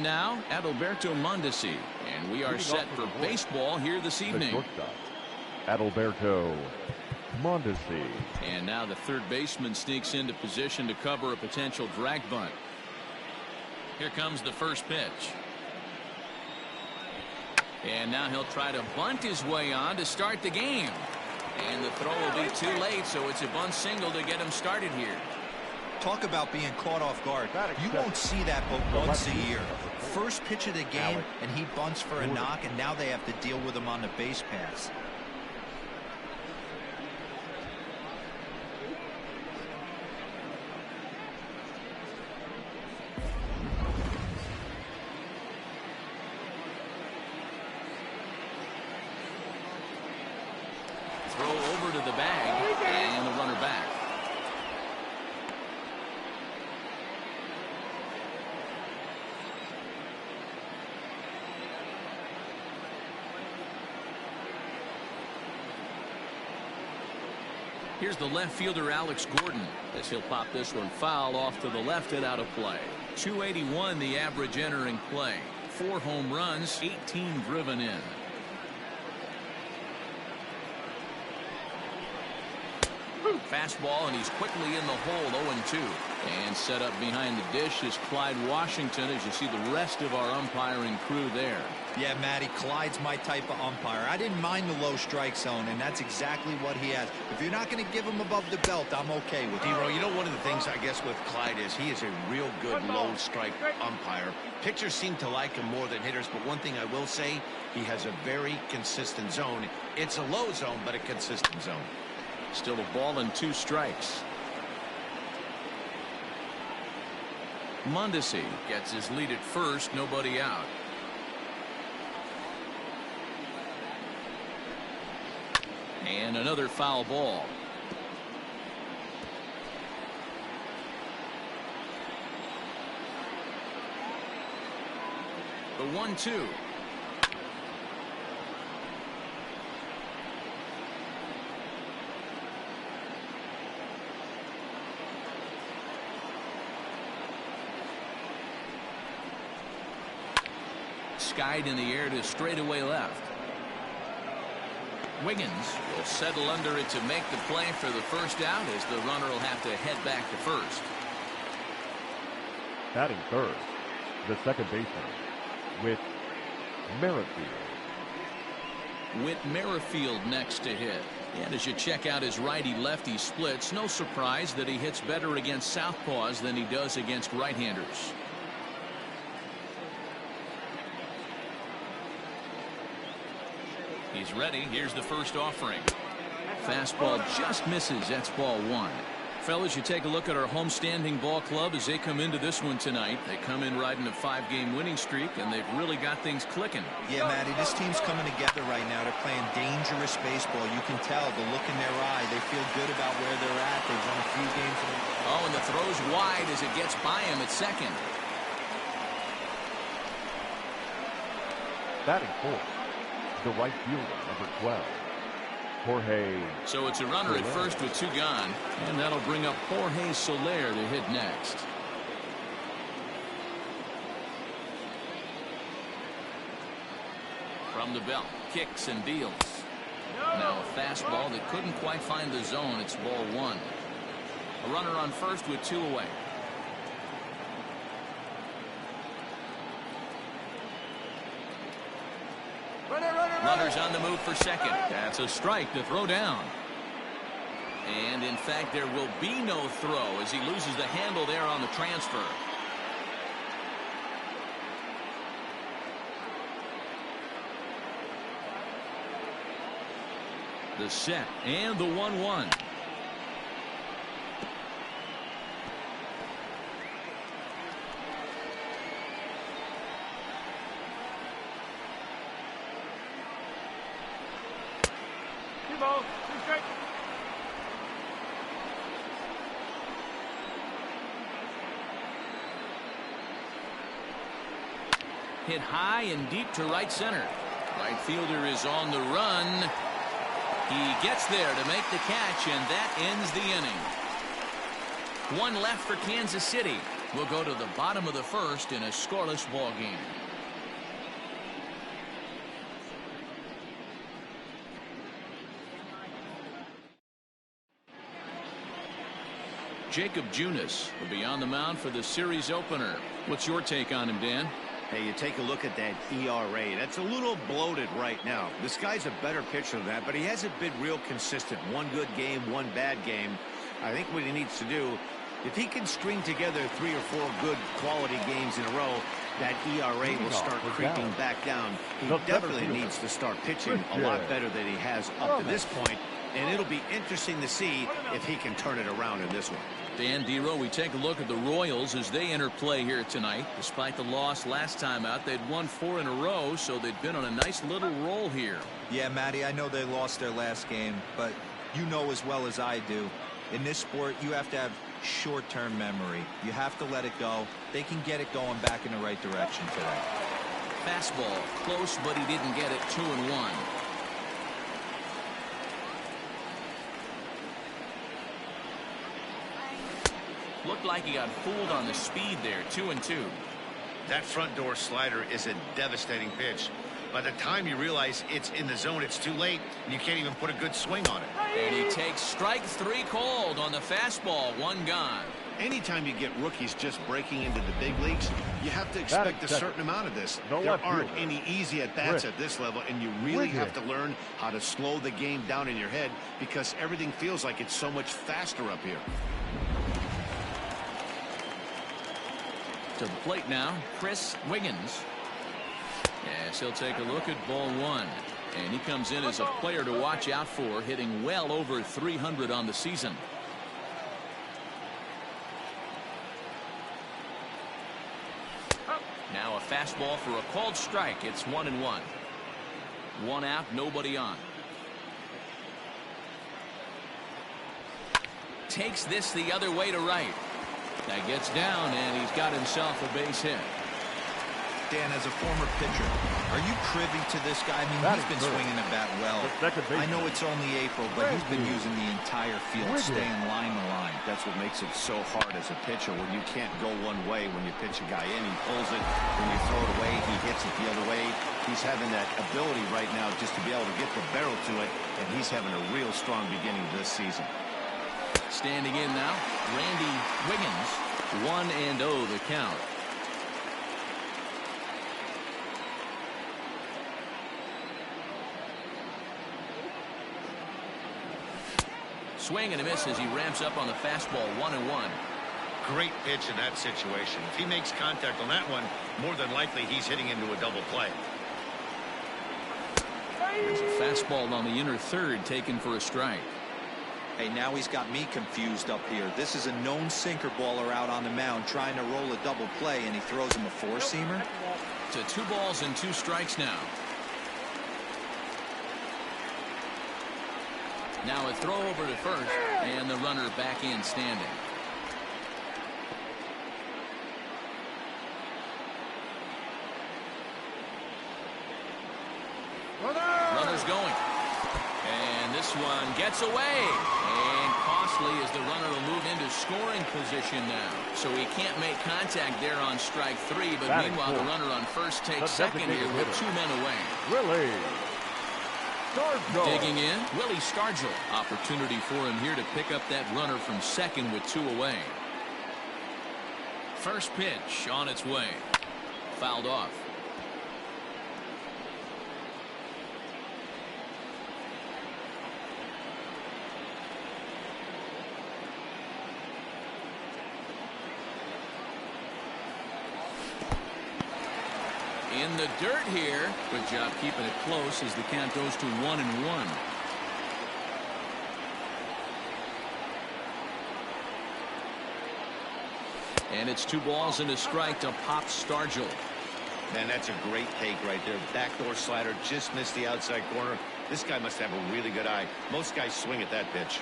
now, Adalberto Mondesi. And we are set for baseball here this evening. Shortstop, Adalberto Mondesi. And now the third baseman sneaks into position to cover a potential drag bunt. Here comes the first pitch. And now he'll try to bunt his way on to start the game. And the throw will be too late, so it's a bunt single to get him started here. Talk about being caught off guard. You won't see that but once a year. First pitch of the game, and he bunts for a knock, and now they have to deal with him on the base pass. Throw over to the bag, and the runner back. Here's the left fielder, Alex Gordon, as he'll pop this one foul off to the left and out of play. 281 the average entering play. 4 home runs, 18 driven in. Fastball, and he's quickly in the hole. 0-2. And set up behind the dish is Clyde Washington, as you see the rest of our umpiring crew there. Yeah, Matty, Clyde's my type of umpire. I didn't mind the low strike zone, and that's exactly what he has. If you're not going to give him above the belt, I'm okay with it. D-Roy, you know, one of the things I guess with Clyde is he is a real good low strike umpire. Pitchers seem to like him more than hitters, but one thing I will say, he has a very consistent zone. It's a low zone, but a consistent zone. Still a ball and 2 strikes. Mondesi gets his lead at first, nobody out. And another foul ball. The 1-2. Skied in the air to straightaway left. Wiggins will settle under it to make the play for the first out, as the runner will have to head back to first. Batting third, the second baseman, Whit Merrifield. Whit Merrifield next to hit. And as you check out his righty-lefty splits, no surprise that he hits better against southpaws than he does against right-handers. He's ready. Here's the first offering. Fastball just misses. That's ball 1. Fellas, you take a look at our homestanding ball club as they come into this one tonight. They come in riding a 5-game winning streak, and they've really got things clicking. Yeah, Matty, this team's coming together right now. They're playing dangerous baseball. You can tell the look in their eye. They feel good about where they're at. They've won a few games. Oh, and the throw's wide as it gets by him at second. Batting fourth, the right fielder, number 12, Jorge. So it's a runner at first with 2 gone, and that'll bring up Jorge Soler to hit next. From the belt, kicks and deals. Now a fastball that couldn't quite find the zone. It's ball 1. A runner on first with 2 away. Runners on the move for second. That's a strike to throw down. And in fact, there will be no throw as he loses the handle there on the transfer. The set and the 1-1. Hit high and deep to right center. Right fielder is on the run. He gets there to make the catch, and that ends the inning. 1 left for Kansas City. We'll go to the bottom of the first in a scoreless ball game. Jacob Junis will be on the mound for the series opener. What's your take on him, Dan? Hey, you take a look at that ERA. That's a little bloated right now. This guy's a better pitcher than that, but he hasn't been real consistent. One good game, one bad game. I think what he needs to do, if he can string together 3 or 4 good quality games in a row, that ERA will start creeping back down. He definitely needs to start pitching a lot better than he has up to this point, and it'll be interesting to see if he can turn it around in this one. Dan Dero, we take a look at the Royals as they enter play here tonight. Despite the loss last time out, they'd won 4 in a row, so they'd been on a nice little roll here. Yeah, Matty, I know they lost their last game, but you know as well as I do, in this sport, you have to have short-term memory. You have to let it go. They can get it going back in the right direction today. Fastball, close, but he didn't get it. 2-1. Looked like he got fooled on the speed there. 2-2. That front door slider is a devastating pitch. By the time you realize it's in the zone, it's too late, and you can't even put a good swing on it. And he takes strike 3 called on the fastball. 1 gone. Anytime you get rookies just breaking into the big leagues, you have to expect a certain amount of this. There aren't any easy at-bats at this level, and you really have to learn how to slow the game down in your head because everything feels like it's so much faster up here. To the plate now, Chris Wiggins. Yes, he'll take a look at ball 1. And he comes in as a player to watch out for, hitting well over 300 on the season. Now a fastball for a called strike. It's 1-1. 1 out, nobody on. Takes this the other way to right. That gets down, and he's got himself a base hit. Dan, as a former pitcher, are you privy to this guy? I mean, he's been swinging the bat well. I know it's only April, but he's been using the entire field, staying line to line. That's what makes it so hard as a pitcher when you can't go one way when you pitch a guy in. He pulls it. When you throw it away, he hits it the other way. He's having that ability right now just to be able to get the barrel to it, and he's having a real strong beginning this season. Standing in now, Randy Wiggins. 1-0 the count. Swing and a miss as he ramps up on the fastball. 1-1. Great pitch in that situation. If he makes contact on that one, more than likely he's hitting into a double play. There's a fastball on the inner third taken for a strike. Hey, now he's got me confused up here. This is a known sinker baller out on the mound trying to roll a double play, and he throws him a 4-seamer. To 2 balls and 2 strikes now. Now a throw over to first, and the runner back in standing. Runner's going. And this one gets away. And costly as the runner will move into scoring position now. So he can't make contact there on strike 3. But meanwhile, the runner on first takes second here with 2 men away. Willie Stargell. Digging in, Willie Stargell. Opportunity for him here to pick up that runner from second with 2 away. First pitch on its way. Fouled off. In the dirt here. Good job keeping it close as the count goes to 1-1. And it's 2 balls and a strike to Pop Stargell. Man, that's a great take right there. Backdoor slider just missed the outside corner. This guy must have a really good eye. Most guys swing at that pitch.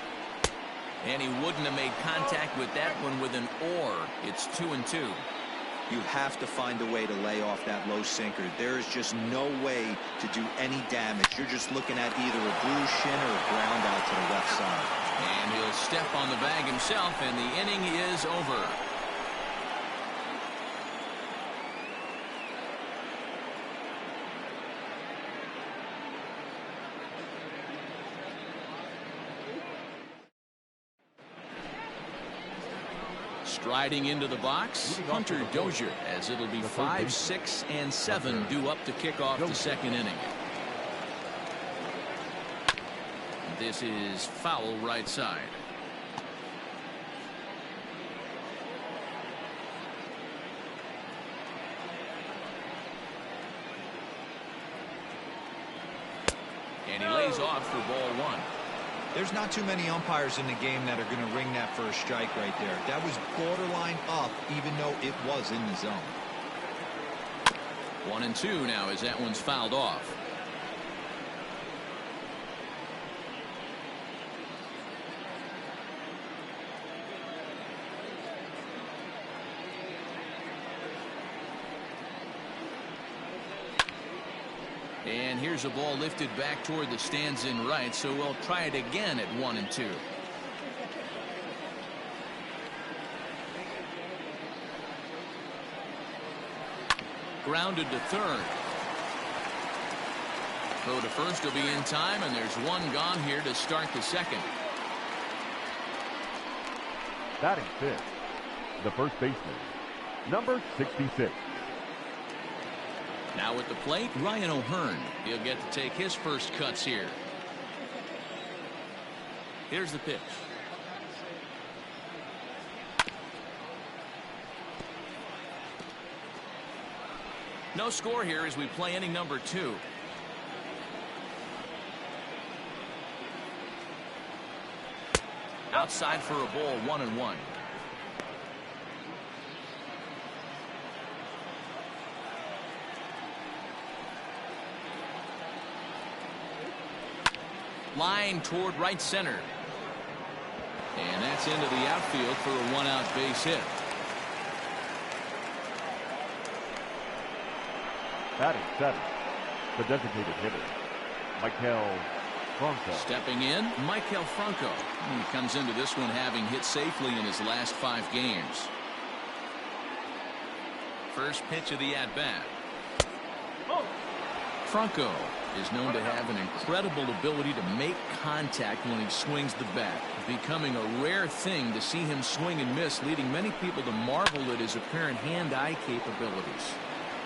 And he wouldn't have made contact with that one with an or. It's 2-2. You have to find a way to lay off that low sinker. There is just no way to do any damage. You're just looking at either a blue shin or a ground out to the left side. And he'll step on the bag himself, and the inning is over. Striding into the box, Hunter Dozier, as it'll be 5, 6, and 7 due up to kick off the second inning. This is foul right side. And he lays off for ball 1. There's not too many umpires in the game that are going to ring that first strike right there. That was borderline up, even though it was in the zone. 1-2 now as that one's fouled off. And here's a ball lifted back toward the stands in right, so we'll try it again at 1-2. Grounded to third. Throw to first will be in time, and there's one gone here to start the second. Batting fifth, the first baseman, number 66. Now at the plate, Ryan O'Hearn. He'll get to take his first cuts here. Here's the pitch. No score here as we play inning number 2. Outside for a ball, 1-1. Line toward right center. And that's into the outfield for a 1-out base hit. Batting seventh, the designated hitter, Michael Franco. Stepping in, Michael Franco. He comes into this one having hit safely in his last 5 games. First pitch of the at-bat. Franco is known to have an incredible ability to make contact when he swings the bat, becoming a rare thing to see him swing and miss, leading many people to marvel at his apparent hand-eye capabilities.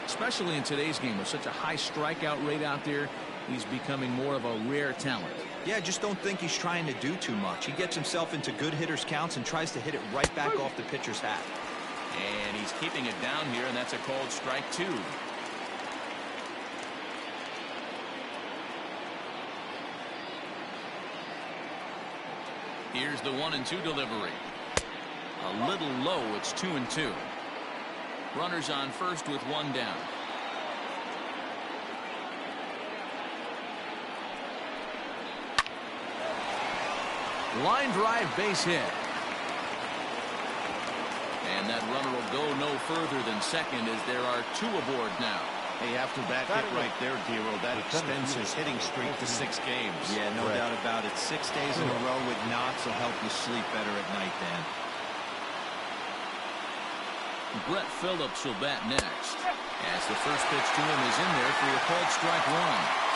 Especially in today's game with such a high strikeout rate out there, he's becoming more of a rare talent. Yeah, I just don't think he's trying to do too much. He gets himself into good hitters' counts and tries to hit it right back off the pitcher's hat. And he's keeping it down here, and that's a called strike 2. Here's the 1-2 delivery. A little low. It's 2-2. Runners on first with 1 down. Line drive base hit. And that runner will go no further than second as there are 2 aboard now. Hey, after that hit right there, Dero, that extends his hitting streak to 6 games. Yeah, no doubt about it. 6 days in a row with knocks will help you sleep better at night, Dan. Brett Phillips will bat next, as the first pitch to him is in there for a called strike 1.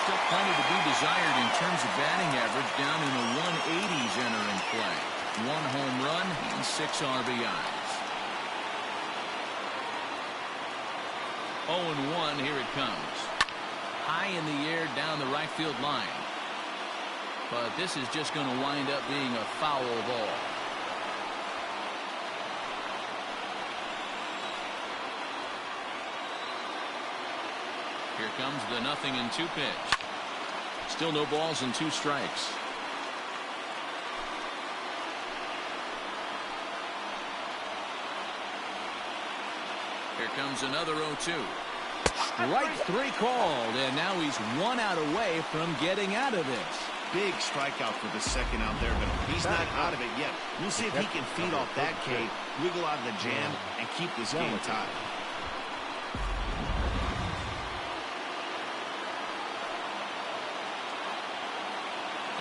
Still plenty to be desired in terms of batting average, down in the 180s entering play. 1 home run and 6 RBIs. 0-1, here it comes. High in the air down the right field line. But this is just going to wind up being a foul ball. Here comes the 0-2 pitch. Still no balls and 2 strikes. Here comes another 0-2. Strike 3 called, and now he's 1 out away from getting out of this. Big strikeout for the second out there, but he's not out of it yet. We'll see if he can feed off that K, wiggle out of the jam, and keep this game tied.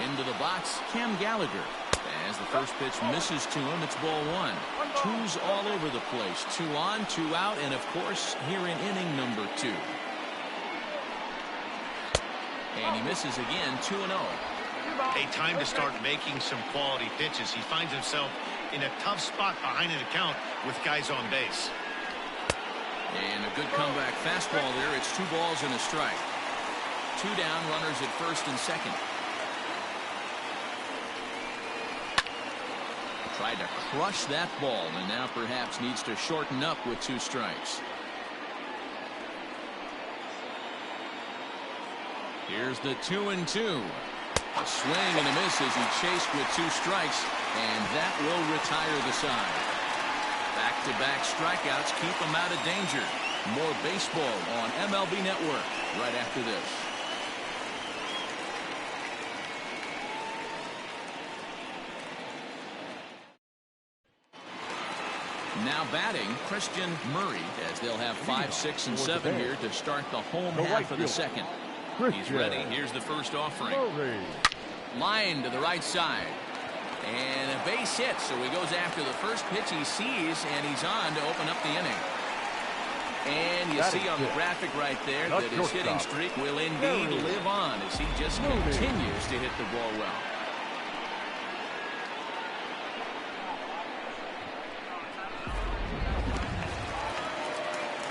Into the box, Cam Gallagher. As the first pitch misses to him, it's ball 1. 2's all over the place. 2 on, 2 out, and of course, here in inning number 2. And he misses again, 2-0. A time to start making some quality pitches. He finds himself in a tough spot behind an account with guys on base. And a good comeback fastball there. It's 2 balls and a strike. 2 down, runners at first and second. Tried to crush that ball and now perhaps needs to shorten up with 2 strikes. Here's the 2-2. A swing and a miss as he chased with 2 strikes, and that will retire the side. Back-to-back strikeouts keep him out of danger. More baseball on MLB Network right after this. Now batting, Christian Murray, as they'll have 5, 6, and 7 here to start the home half of the second. He's ready. Here's the first offering. Line to the right side. And a base hit, so he goes after the first pitch he sees, and he's on to open up the inning. And you see on the graphic right there that his hitting streak will indeed live on as he just continues to hit the ball well.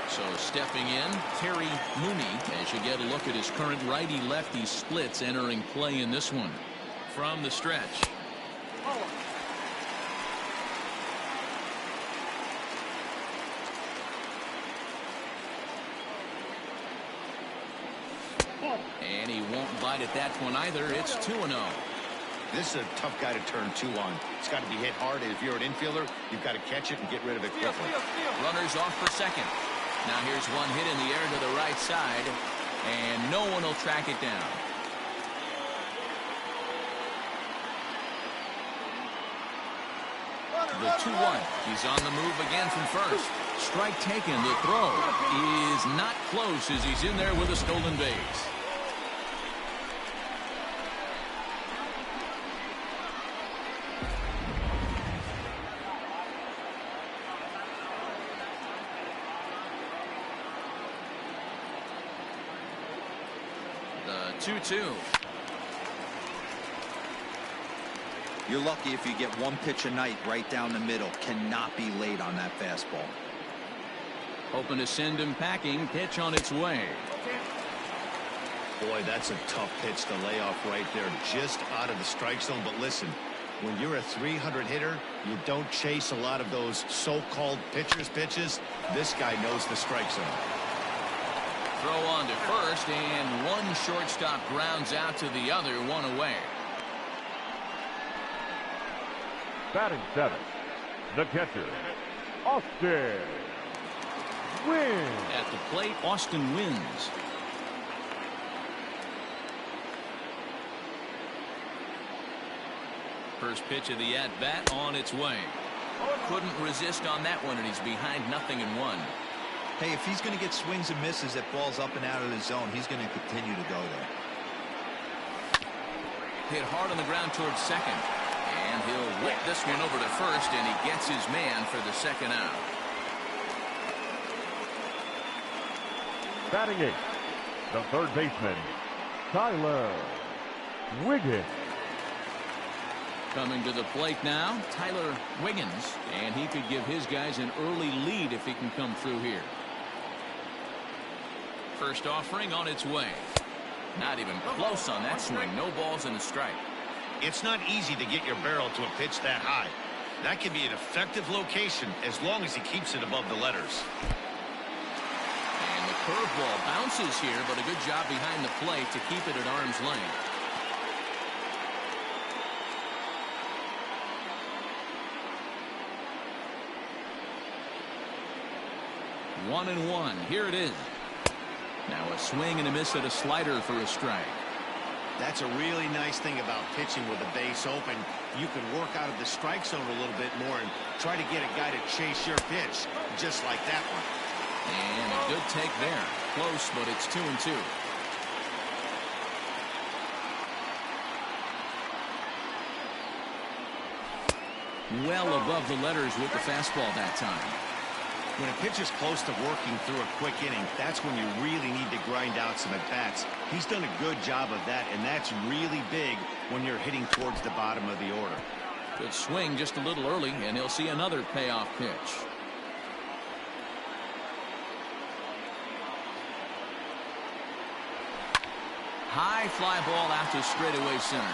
So stepping in, Terry Mooney, as you get a look at his current righty-lefty splits entering play in this one. From the stretch. And he won't bite at that one either. It's 2-0. This is a tough guy to turn 2 on. It's got to be hit hard, and if you're an infielder, you've got to catch it and get rid of it quickly. Runners off for second. Now here's one hit in the air to the right side, and no one will track it down. The 2-1. He's on the move again from first. Strike taken. The throw is not close as he's in there with a stolen base. The 2-2. You're lucky if you get 1 pitch a night right down the middle. Cannot be late on that fastball. Hoping to send him packing. Pitch on its way. Boy, that's a tough pitch to lay off right there, just out of the strike zone. But listen, when you're a 300 hitter, you don't chase a lot of those so-called pitcher's pitches. This guy knows the strike zone. Throw on to first, and one shortstop grounds out to the other, 1 away. Batting 7, the catcher, Austin Wynn. At the plate, Austin wins. First pitch of the at-bat on its way. Couldn't resist on that one, and he's behind 0-1. Hey, if he's going to get swings and misses at balls up and out of the zone, he's going to continue to go there. Hit hard on the ground towards second. And he'll whip this one over to first, and he gets his man for the second out. Batting 8, the third baseman, Tyler Wiggins. Coming to the plate now, Tyler Wiggins, and he could give his guys an early lead if he can come through here. First offering on its way. Not even close on that swing. No balls and a strike. It's not easy to get your barrel to a pitch that high. That can be an effective location as long as he keeps it above the letters. And the curveball bounces here, but a good job behind the plate to keep it at arm's length. One and one. Here it is. Now a swing and a miss at a slider for a strike. That's a really nice thing about pitching with the base open. You can work out of the strike zone a little bit more and try to get a guy to chase your pitch, just like that one. And a good take there. Close, but it's 2-2. Well above the letters with the fastball that time. When a pitcher's close to working through a quick inning, that's when you really need to grind out some at-bats. He's done a good job of that, and that's really big when you're hitting towards the bottom of the order. Good swing just a little early, and he'll see another payoff pitch. High fly ball out to straightaway center.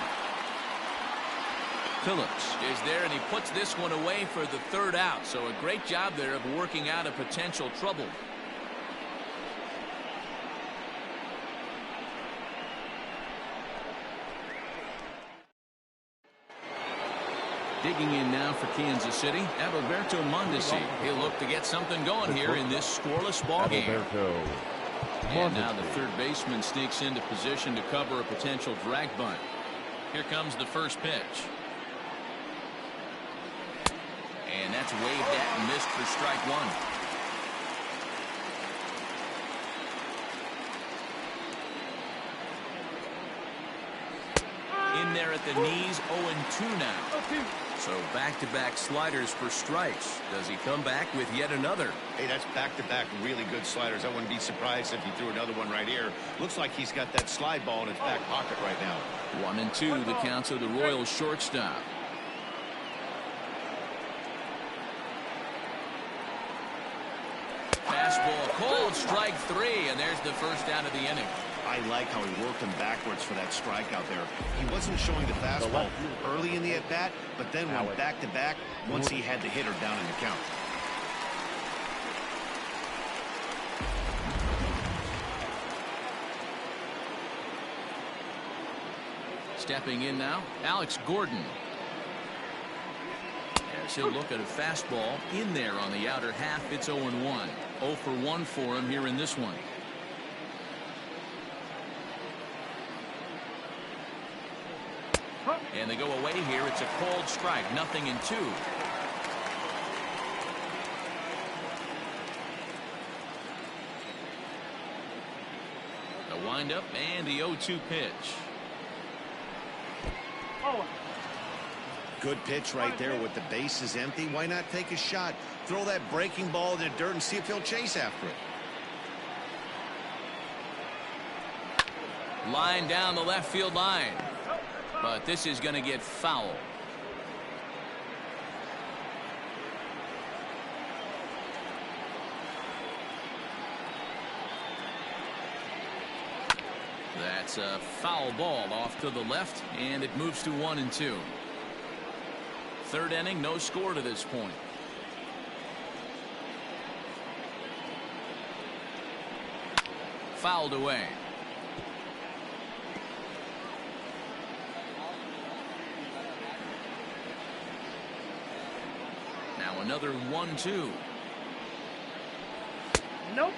Phillips is there, and he puts this one away for the third out. So a great job there of working out a potential trouble. Digging in now for Kansas City, Adalberto Mondesi. He'll look to get something going here in this scoreless ball game. And now the third baseman sneaks into position to cover a potential drag bunt. Here comes the first pitch. And that's waved at and missed for strike one. In there at the knees, 0-2 now. So back-to-back sliders for strikes. Does he come back with yet another? Hey, that's back-to-back really good sliders. I wouldn't be surprised if he threw another one right here. Looks like he's got that slide ball in his back pocket right now. 1-2, the counts of the Royals shortstop. Fastball called, strike three, and there's the first out of the inning. I like how he worked him backwards for that strikeout there. He wasn't showing the fastball early in the at-bat, but then went back-to-back once he had the hitter down in the count. Stepping in now, Alex Gordon. As he'll look at a fastball in there on the outer half, it's 0-1. 0 for 1 for him here in this one. And they go away here. It's a called strike. 0-2. The windup and the 0-2 pitch. Good pitch right there with the bases empty. Why not take a shot? Throw that breaking ball in the dirt and see if he'll chase after it. Line down the left field line. But this is going to get foul. That's a foul ball off to the left, and it moves to 1-2. Third inning, no score to this point. Fouled away. Now another 1-2. Nope.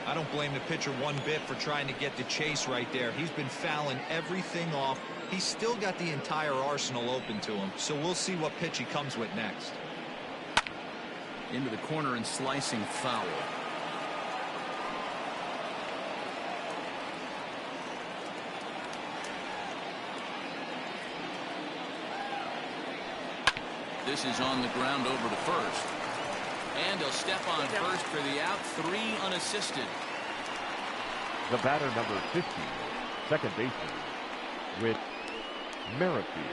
I don't blame the pitcher one bit for trying to get the chase right there. He's been fouling everything off. He's still got the entire arsenal open to him, so we'll see what pitch he comes with next. Into the corner and slicing foul. This is on the ground over to first. And he'll step on first for the out. 3 unassisted. The batter number 50, second baseman, with Merrifield.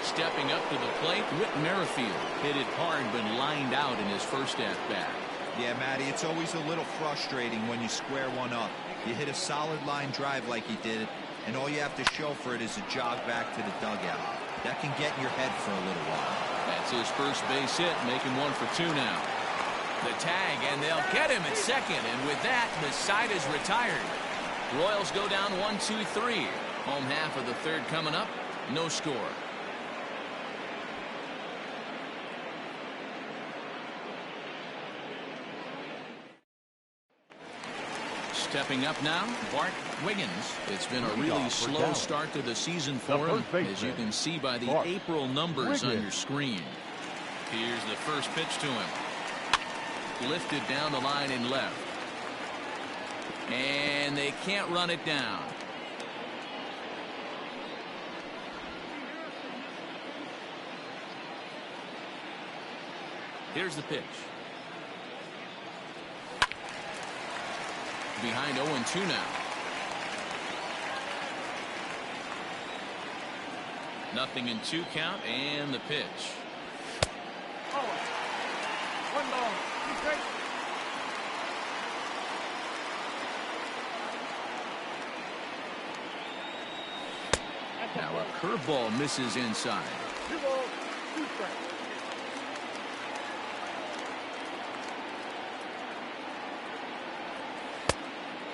Stepping up to the plate, Whit Merrifield hit it hard but lined out in his first at-bat. Yeah, Matty, it's always a little frustrating when you square one up. You hit a solid line drive like he did, and all you have to show for it is a jog back to the dugout. That can get in your head for a little while. That's his first base hit, making 1 for 2 now. The tag, and they'll get him at second, and with that, the side is retired. Royals go down 1-2-3. Home half of the third coming up, no score. Stepping up now, Bart Wiggins. It's been a really slow start to the season for him, as you can see by the April numbers on your screen. Here's the first pitch to him. Lifted down the line in left. And they can't run it down. Here's the pitch. Behind 0-2 now. 0-2 count and the pitch. Now a curveball misses inside.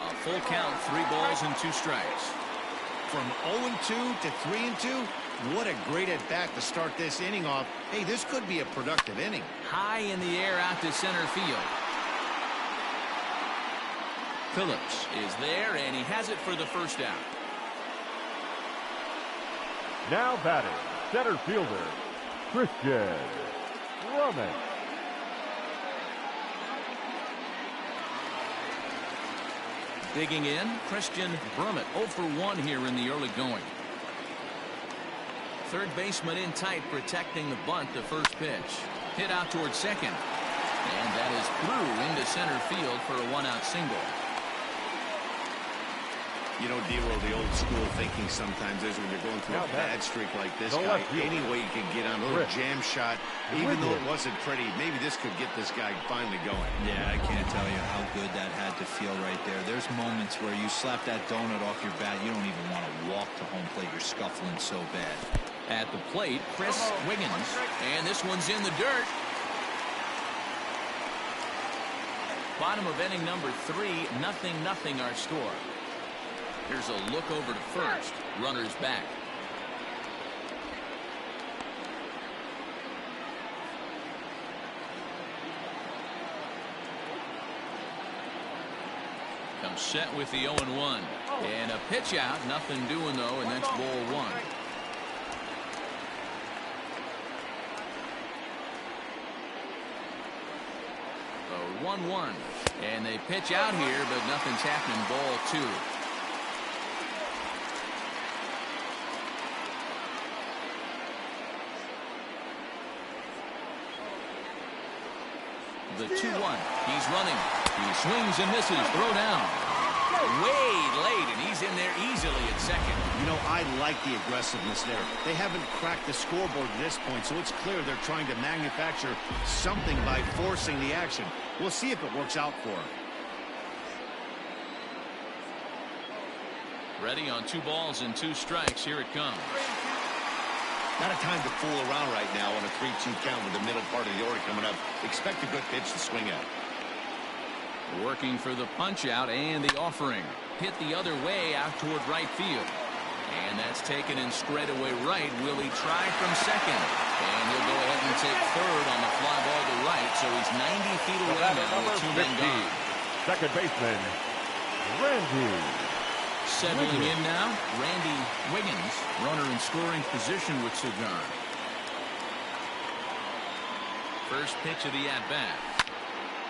A full count, 3 balls and 2 strikes. From 0-2 to 3-2, what a great at bat to start this inning off. Hey, this could be a productive inning. High in the air out to center field. Phillips is there, and he has it for the first out. Now batting, center fielder, Christian Drummond. Digging in, Christian Drummond 0 for 1 here in the early going. Third baseman in tight, protecting the bunt. The first pitch hit out towards second, and that is through into center field for a 1-out single. You know, Dero, the old school thinking sometimes is when you're going through a bad streak like this guy, any way you can get on a little jam shot, even though it wasn't pretty, maybe this could get this guy finally going. Yeah, I can't tell you how good that had to feel right there. There's moments where you slap that donut off your bat, you don't even want to walk to home plate. You're scuffling so bad. At the plate, Chris Wiggins, and this one's in the dirt. Bottom of inning number 3, 0-0 our score. Here's a look over to first. Runners back. Comes set with the 0-1. And a pitch out. Nothing doing, though, and that's ball 1. So 1-1. And they pitch out here, but nothing's happening. Ball 2. The 2-1. He's running. He swings and misses. Throw down. Way late, and he's in there easily at second. You know, I like the aggressiveness there. They haven't cracked the scoreboard at this point, so it's clear they're trying to manufacture something by forcing the action. We'll see if it works out for him. Ready on 2 balls and 2 strikes. Here it comes. Not a time to fool around right now on a 3-2 count with the middle part of the order coming up. Expect a good pitch to swing at. Working for the punch out and the offering. Hit the other way out toward right field. And that's taken in straightaway right. Will he try from second? And he'll go ahead and take third on the fly ball to right. So he's 90 feet away now with 2 men gone. Second baseman, Randy. Settling in now, Randy Wiggins, runner in scoring position with Cigar. First pitch of the at-bat.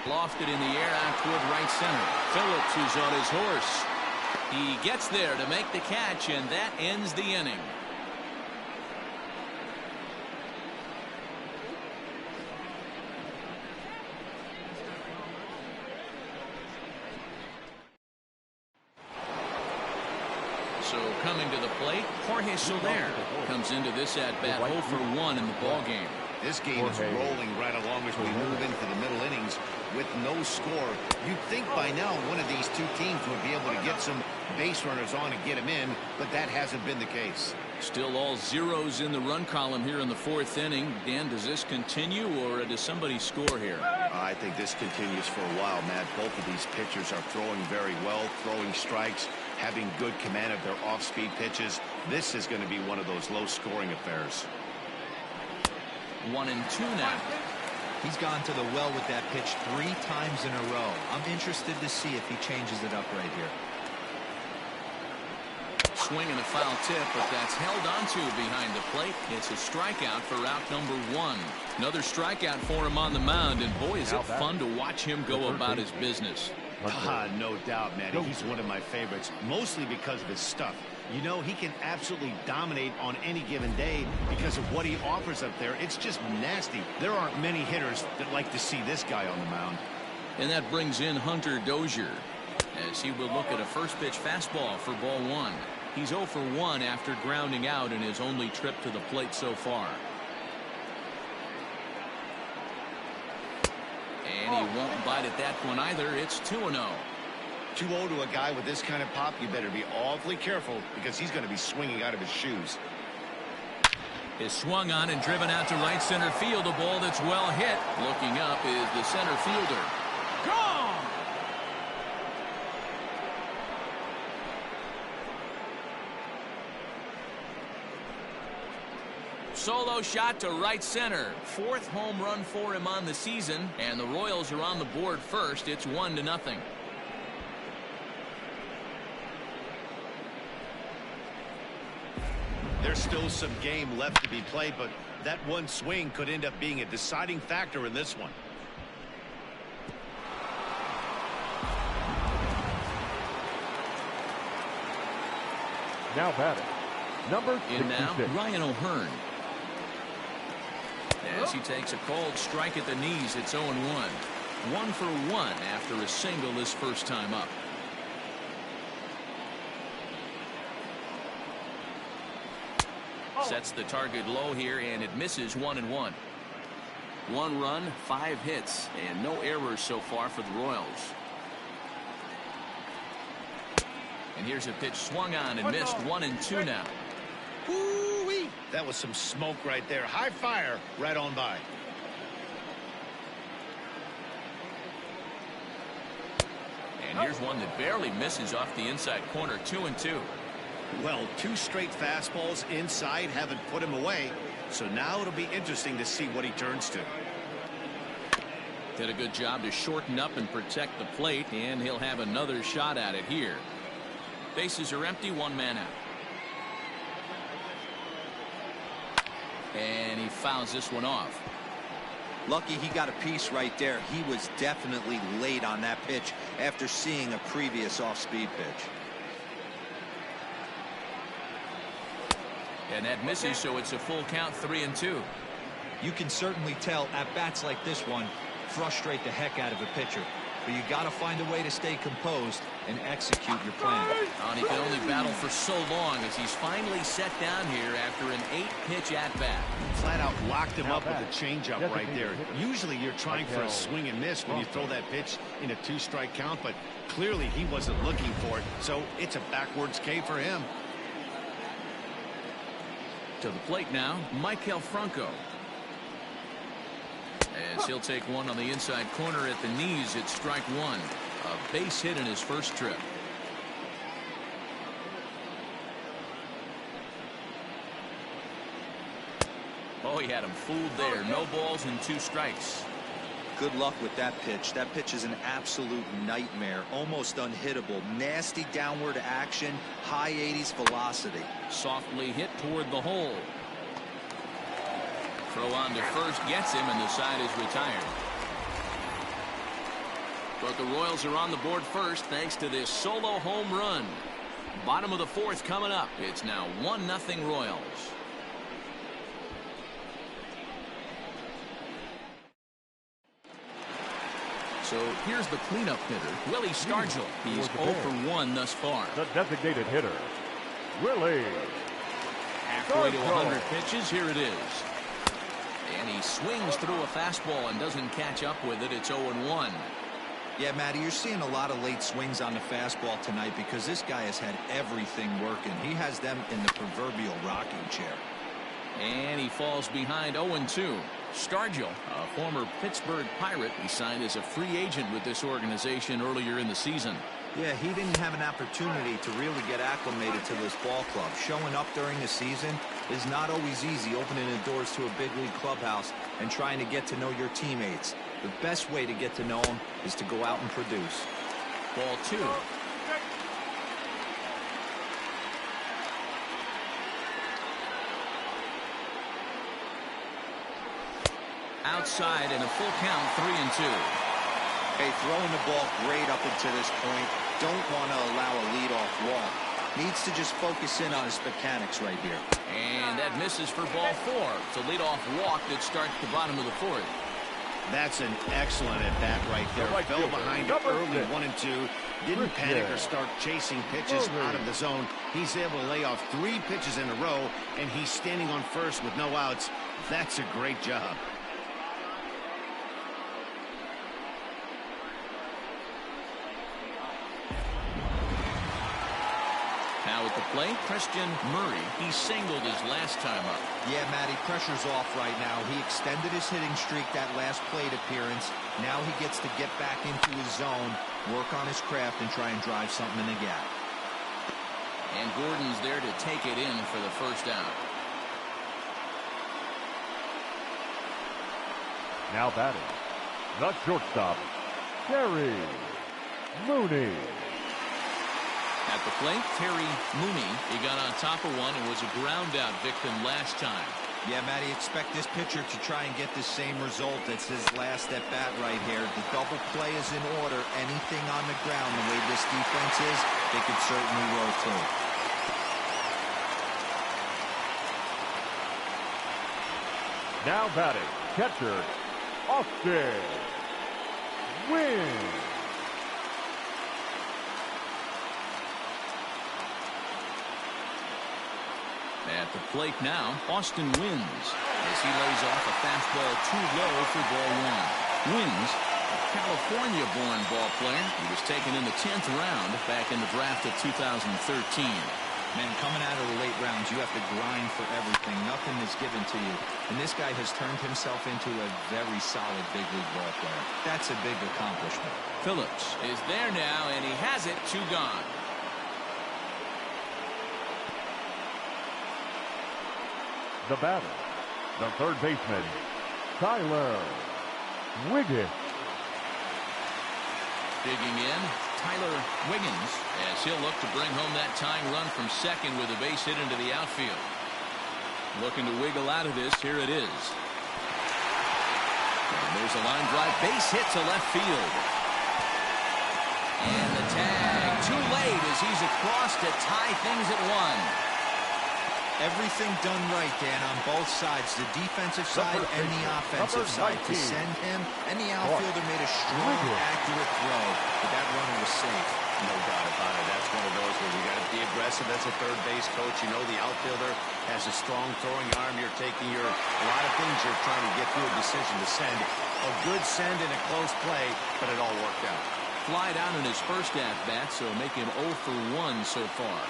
Lofted in the air out toward right center. Phillips is on his horse. He gets there to make the catch, and that ends the inning. So coming to the plate, Jorge Soler comes into this at-bat 0 for 1 in the ballgame. This game is rolling right along as we move into the middle innings with no score. You'd think by now one of these two teams would be able to get some base runners on and get them in, but that hasn't been the case. Still all zeros in the run column here in the 4th inning. Dan, does this continue, or does somebody score here? I think this continues for a while, Matt. Both of these pitchers are throwing very well, throwing strikes, having good command of their off-speed pitches. This is going to be one of those low-scoring affairs. 1-2 now. He's gone to the well with that pitch 3 times in a row. I'm interested to see if he changes it up right here. Swing and a foul tip, but that's held onto behind the plate. It's a strikeout for out number 1. Another strikeout for him on the mound, and boy, is it fun to watch him go about his business. No doubt, Matty. He's one of my favorites, mostly because of his stuff. You know, he can absolutely dominate on any given day because of what he offers up there. It's just nasty. There aren't many hitters that like to see this guy on the mound. And that brings in Hunter Dozier as he will look at a first pitch fastball for ball 1. He's 0 for 1 after grounding out in his only trip to the plate so far. And he won't bite at that one either. It's 2-0. 2-0 to a guy with this kind of pop, you better be awfully careful because he's going to be swinging out of his shoes. Is swung on and driven out to right center field. A ball that's well hit. Looking up is the center fielder. Gone! Solo shot to right center. 4th home run for him on the season, and the Royals are on the board first. It's 1-0. There's still some game left to be played, but that one swing could end up being a deciding factor in this one. Now batting, number 66. In now, Ryan O'Hearn. As he takes a cold strike at the knees, it's 0-1. 1 for 1 after a single his first time up. Sets the target low here, and it misses 1-1. 1 run, 5 hits, and no errors so far for the Royals. And here's a pitch swung on and missed. 1-2 now. Woo-wee. That was some smoke right there. High fire right on by. And here's one that barely misses off the inside corner. 2-2. Well, 2 straight fastballs inside haven't put him away. So now it'll be interesting to see what he turns to. Did a good job to shorten up and protect the plate, and he'll have another shot at it here. Bases are empty, 1 man out. And he fouls this one off. Lucky he got a piece right there. He was definitely late on that pitch after seeing a previous off-speed pitch. And that misses, so it's a full count, 3-2. You can certainly tell at bats like this one frustrate the heck out of a pitcher. But you got to find a way to stay composed and execute your plan. And he can only battle for so long as he's finally set down here after an 8-pitch at-bat. Flat out locked him up with a changeup right there. Usually you're trying for a swing and miss when you throw that pitch in a 2-strike count, but clearly he wasn't looking for it, so it's a backwards K for him. To the plate now, Michael Franco. As he'll take one on the inside corner at the knees, it's strike 1. A base hit in his first trip. Oh, he had him fooled there. No balls and 2 strikes. Good luck with that pitch. That pitch is an absolute nightmare. Almost unhittable. Nasty downward action. High 80s velocity. Softly hit toward the hole. Throw on to first gets him, and the side is retired. But the Royals are on the board first thanks to this solo home run. Bottom of the 4th coming up. It's now 1-0 Royals. So here's the cleanup hitter, Willie Stargell. He's 0 for 1 thus far. The designated hitter, Willie. Halfway to 100 pitches, here it is. And he swings through a fastball and doesn't catch up with it. It's 0-1. Yeah, Matty, you're seeing a lot of late swings on the fastball tonight because this guy has had everything working. He has them in the proverbial rocking chair. And he falls behind 0-2. Stargell, a former Pittsburgh Pirate, he signed as a free agent with this organization earlier in the season. Yeah, he didn't have an opportunity to really get acclimated to this ball club. Showing up during the season is not always easy, opening the doors to a big league clubhouse and trying to get to know your teammates. The best way to get to know them is to go out and produce. Ball 2. Outside and a full count, 3-2. Hey, throwing the ball great up until this point. Don't want to allow a leadoff walk. Needs to just focus in on his mechanics right here. And that misses for ball 4. It's a leadoff walk that starts the bottom of the 4th. That's an excellent at-bat right there. Fell behind early 1 and 2. Didn't panic or start chasing pitches out of the zone. He's able to lay off 3 pitches in a row, and he's standing on first with no outs. That's a great job. Now at the plate, Christian Murray. He singled his last time up. Yeah, Matty, pressure's off right now. He extended his hitting streak that last plate appearance. Now he gets to get back into his zone, work on his craft, and try and drive something in the gap. And Gordon's there to take it in for the first out. Now batting, the shortstop, Terry Mooney. At the plate, Terry Mooney. He got on top of one and was a ground-out victim last time. Yeah, Matty, expect this pitcher to try and get the same result as his last at-bat right here. The double play is in order. Anything on the ground, the way this defense is, they could certainly roll too. Now batting, catcher, Austin Wynn. At the plate now, Austin Wynns as he lays off a fastball too low for ball 1. Wynns, a California-born ball player. He was taken in the 10th round back in the draft of 2013. Man, coming out of the late rounds, you have to grind for everything. Nothing is given to you. And this guy has turned himself into a very solid big league ball player. That's a big accomplishment. Phillips is there now, and he has it. 2 gone. The batter, the third baseman, Tyler Wiggins. Digging in, Tyler Wiggins, as he'll look to bring home that tying run from second with a base hit into the outfield. Looking to wiggle out of this. Here it is. And there's a line drive, base hit to left field. And the tag too late as he's across to tie things at 1. Everything done right, Dan, on both sides, the defensive side and the offensive side. To send him, and the outfielder made a strong, accurate throw, but that runner was safe. No doubt about it. That's one of those where you got to be aggressive as a third base coach. You know the outfielder has a strong throwing arm. You're taking a lot of things you're trying to get through a decision to send. A good send in a close play, but it all worked out. Flied out in his first at-bat, so make him 0 for 1 so far.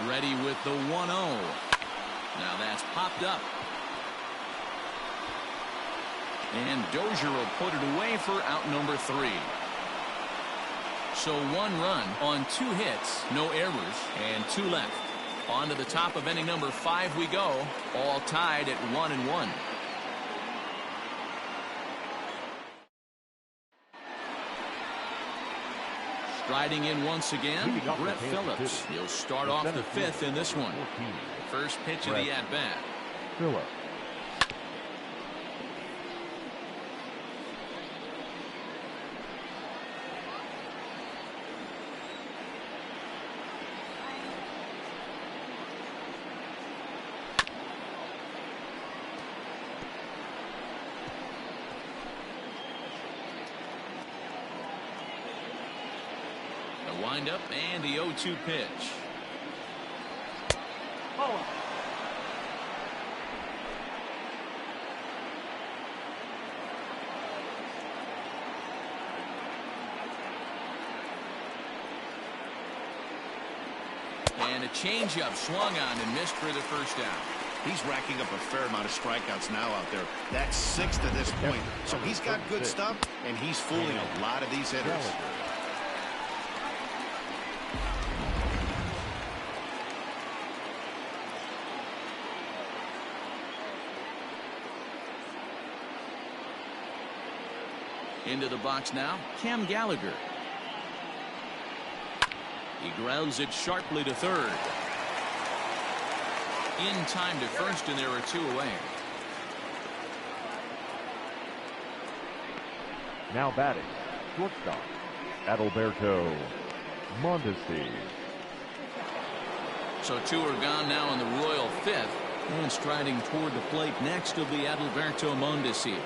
Ready with the 1-0. Now that's popped up. And Dozier will put it away for out number 3. So 1 run on 2 hits, no errors, and 2 left. On to the top of inning number 5 we go, all tied at 1-1. Striding in once again, Brett Phillips. He'll start off the 5th in this one. First pitch of the at-bat. Phillips. Wind up and the 0-2 pitch. And a changeup swung on and missed for the first out. He's racking up a fair amount of strikeouts now out there. That's 6 to this point. So he's got good stuff, and he's fooling a lot of these hitters. Into the box now, Cam Gallagher. He grounds it sharply to third. In time to first, and there are 2 away. Now batting, shortstop, Adalberto Mondesi. So 2 are gone now in the Royal 5th. And striding toward the plate next will be Adalberto Mondesi.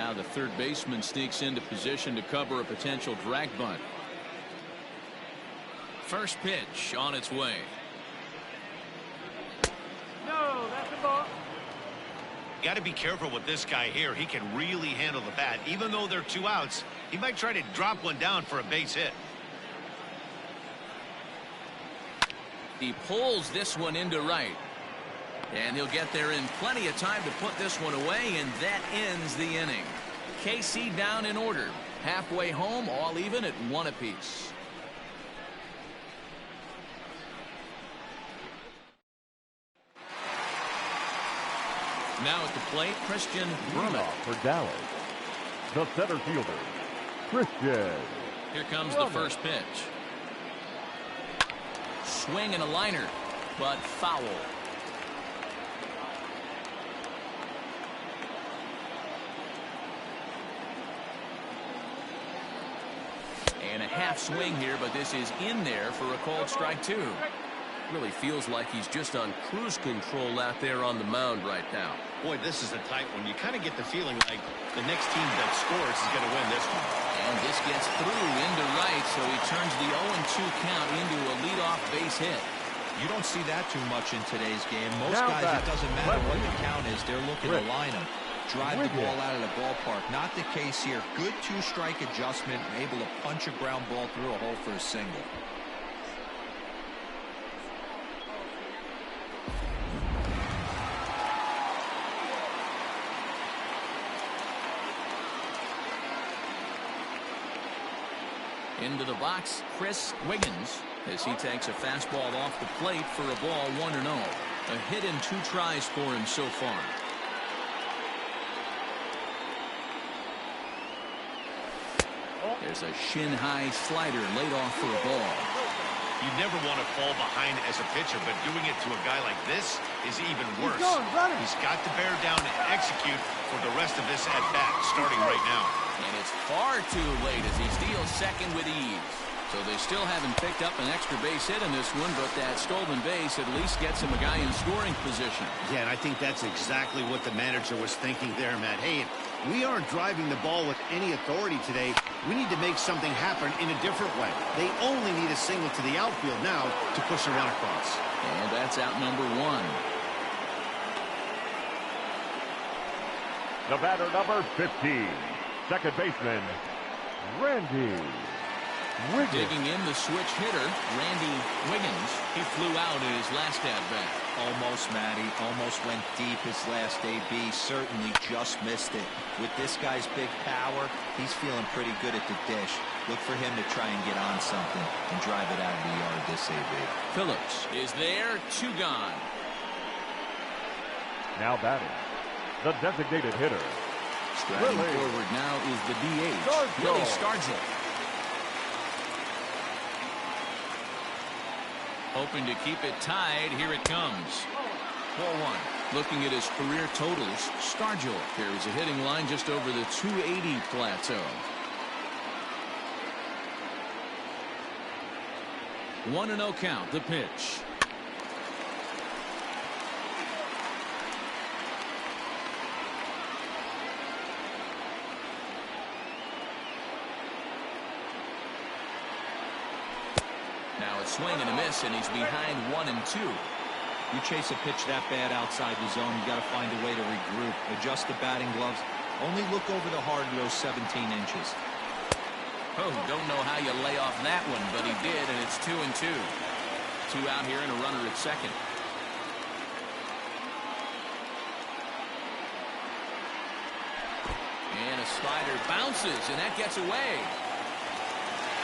Now the third baseman sneaks into position to cover a potential drag bunt. First pitch on its way. No, that's a ball. Got to be careful with this guy here. He can really handle the bat. Even though they're 2 outs, he might try to drop one down for a base hit. He pulls this one into right. And he'll get there in plenty of time to put this one away, and that ends the inning. KC down in order. Halfway home, all even at 1 apiece. Now at the plate, Christian Brummett. For Dallas, the center fielder, Christian. Here comes the first pitch. Swing and a liner, but foul. And a half swing here, but this is in there for a called strike 2. Really feels like he's just on cruise control out there on the mound right now. Boy, this is a tight one. You kind of get the feeling like the next team that scores is going to win this one. And this gets through into right, so he turns the 0-2 count into a leadoff base hit. You don't see that too much in today's game. Most guys, it doesn't matter what the count is. They're looking to line them. Drive the ball out of the ballpark. Not the case here. Good 2-strike adjustment. Able to punch a ground ball through a hole for a single. Into the box, Chris Wiggins, as he takes a fastball off the plate for a ball 1-0. A hit in 2 tries for him so far. There's a shin-high slider laid off for a ball. You never want to fall behind as a pitcher, but doing it to a guy like this is even worse. He's got to bear down and execute for the rest of this at-bat, starting right now. And it's far too late as he steals second with ease. So they still haven't picked up an extra base hit in this one, but that stolen base at least gets him a guy in scoring position. Yeah, and I think that's exactly what the manager was thinking there, Matt. Hey, we aren't driving the ball with any authority today. We need to make something happen in a different way. They only need a single to the outfield now to push a run across. And that's out number 1. The batter, number 15, second baseman, Randy Wiggins. Digging in the switch hitter, Randy Wiggins. He flew out in his last at-bat. Almost, Matty. Almost went deep his last AB. Certainly just missed it. With this guy's big power, he's feeling pretty good at the dish. Look for him to try and get on something and drive it out of the yard this AB. Phillips is there, 2 gone. Now batting, the designated hitter, Striding forward now is the DH, Willie Stargell. Hoping to keep it tied. Here it comes. 4-1. Looking at his career totals, Stargell carries a hitting line just over the 280 plateau. 1-0 count. The pitch. Now a swing and a miss, and he's behind 1-2. You chase a pitch that bad outside the zone, you got to find a way to regroup, adjust the batting gloves. Only look over the heart of those 17 inches. Oh, don't know how you lay off that one, but he did, and it's 2-2. 2 out here and a runner at second. And a slider bounces, and that gets away.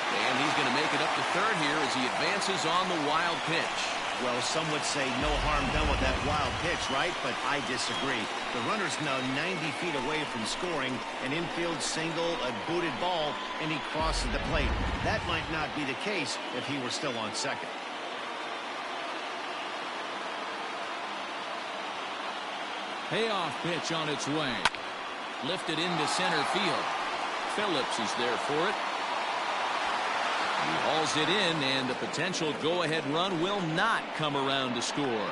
And he's going to make it up to third here as he advances on the wild pitch. Well, some would say no harm done with that wild pitch, right? But I disagree. The runner's now 90 feet away from scoring. An infield single, a booted ball, and he crosses the plate. That might not be the case if he were still on second. Payoff pitch on its way. Lifted into center field. Phillips is there for it. He hauls it in, and the potential go-ahead run will not come around to score.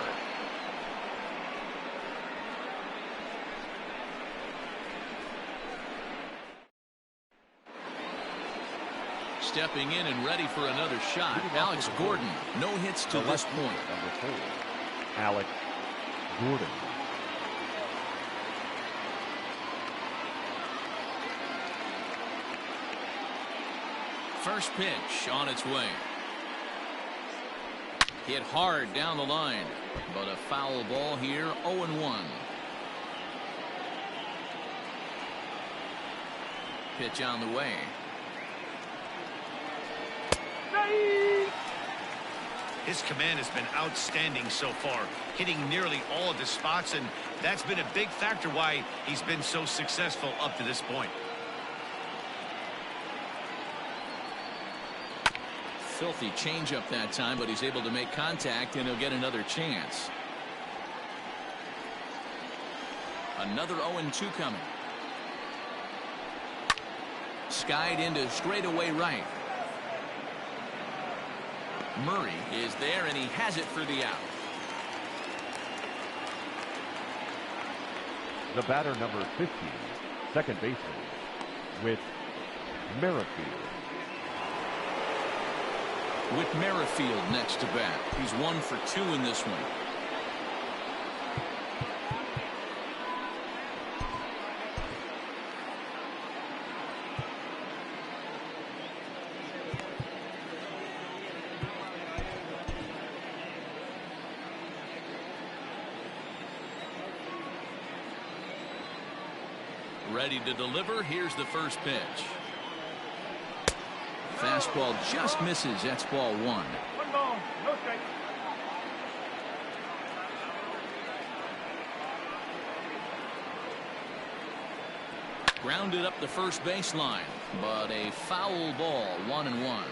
stepping in and ready for another shot. Alex Gordon, no hits to this point. Number 4, Alex Gordon. First pitch on its way. Hit hard down the line, but a foul ball here, 0-1. Pitch on the way. His command has been outstanding so far, hitting nearly all of the spots, and that's been a big factor why he's been so successful up to this point. Filthy changeup that time, but he's able to make contact, and he'll get another chance. Another 0-2 coming. Skied into straightaway right. Murray is there, and he has it for the out. The batter, number 15, second baseman, with Merrifield. With Merrifield next to bat. He's 1 for 2 in this one. Ready to deliver. Here's the first pitch. Fastball just misses. That's ball 1. 1 ball, no strike. Grounded up the first baseline, but a foul ball, 1-1.